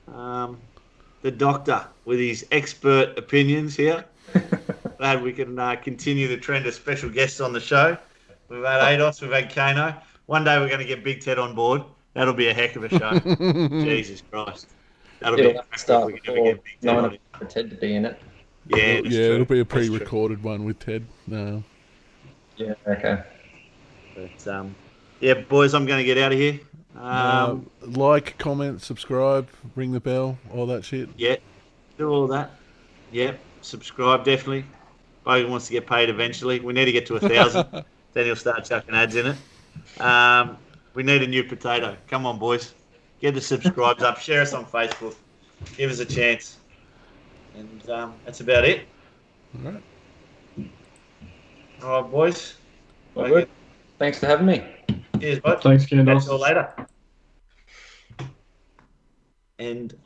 Speaker 1: The doctor with his expert opinions here. Glad we can continue the trend of special guests on the show. We've had Ados, we've had Kano. One day we're going to get Big Ted on board. That'll be a heck of a show. Jesus Christ. That'll be a
Speaker 2: start
Speaker 1: if we ever get Big Ted on it.
Speaker 2: for Ted to be in it.
Speaker 1: Yeah,
Speaker 3: it'll be a pre-recorded one with Ted. No.
Speaker 2: Yeah, okay.
Speaker 1: But, boys, I'm going to get out of here.
Speaker 3: Like, comment, subscribe, ring the bell, all that shit.
Speaker 1: Yeah, do all that. Yeah, subscribe, definitely. Bogan wants to get paid eventually. We need to get to 1,000. Then he'll start chucking ads in it. We need a new potato. Come on, boys. Get the subscribes up. Share us on Facebook. Give us a chance. And that's about it.
Speaker 3: All right.
Speaker 1: All right, boys.
Speaker 2: Well, good. Thanks for having me.
Speaker 1: Cheers, bud.
Speaker 4: Thanks, Kendall.
Speaker 1: Catch you all later. And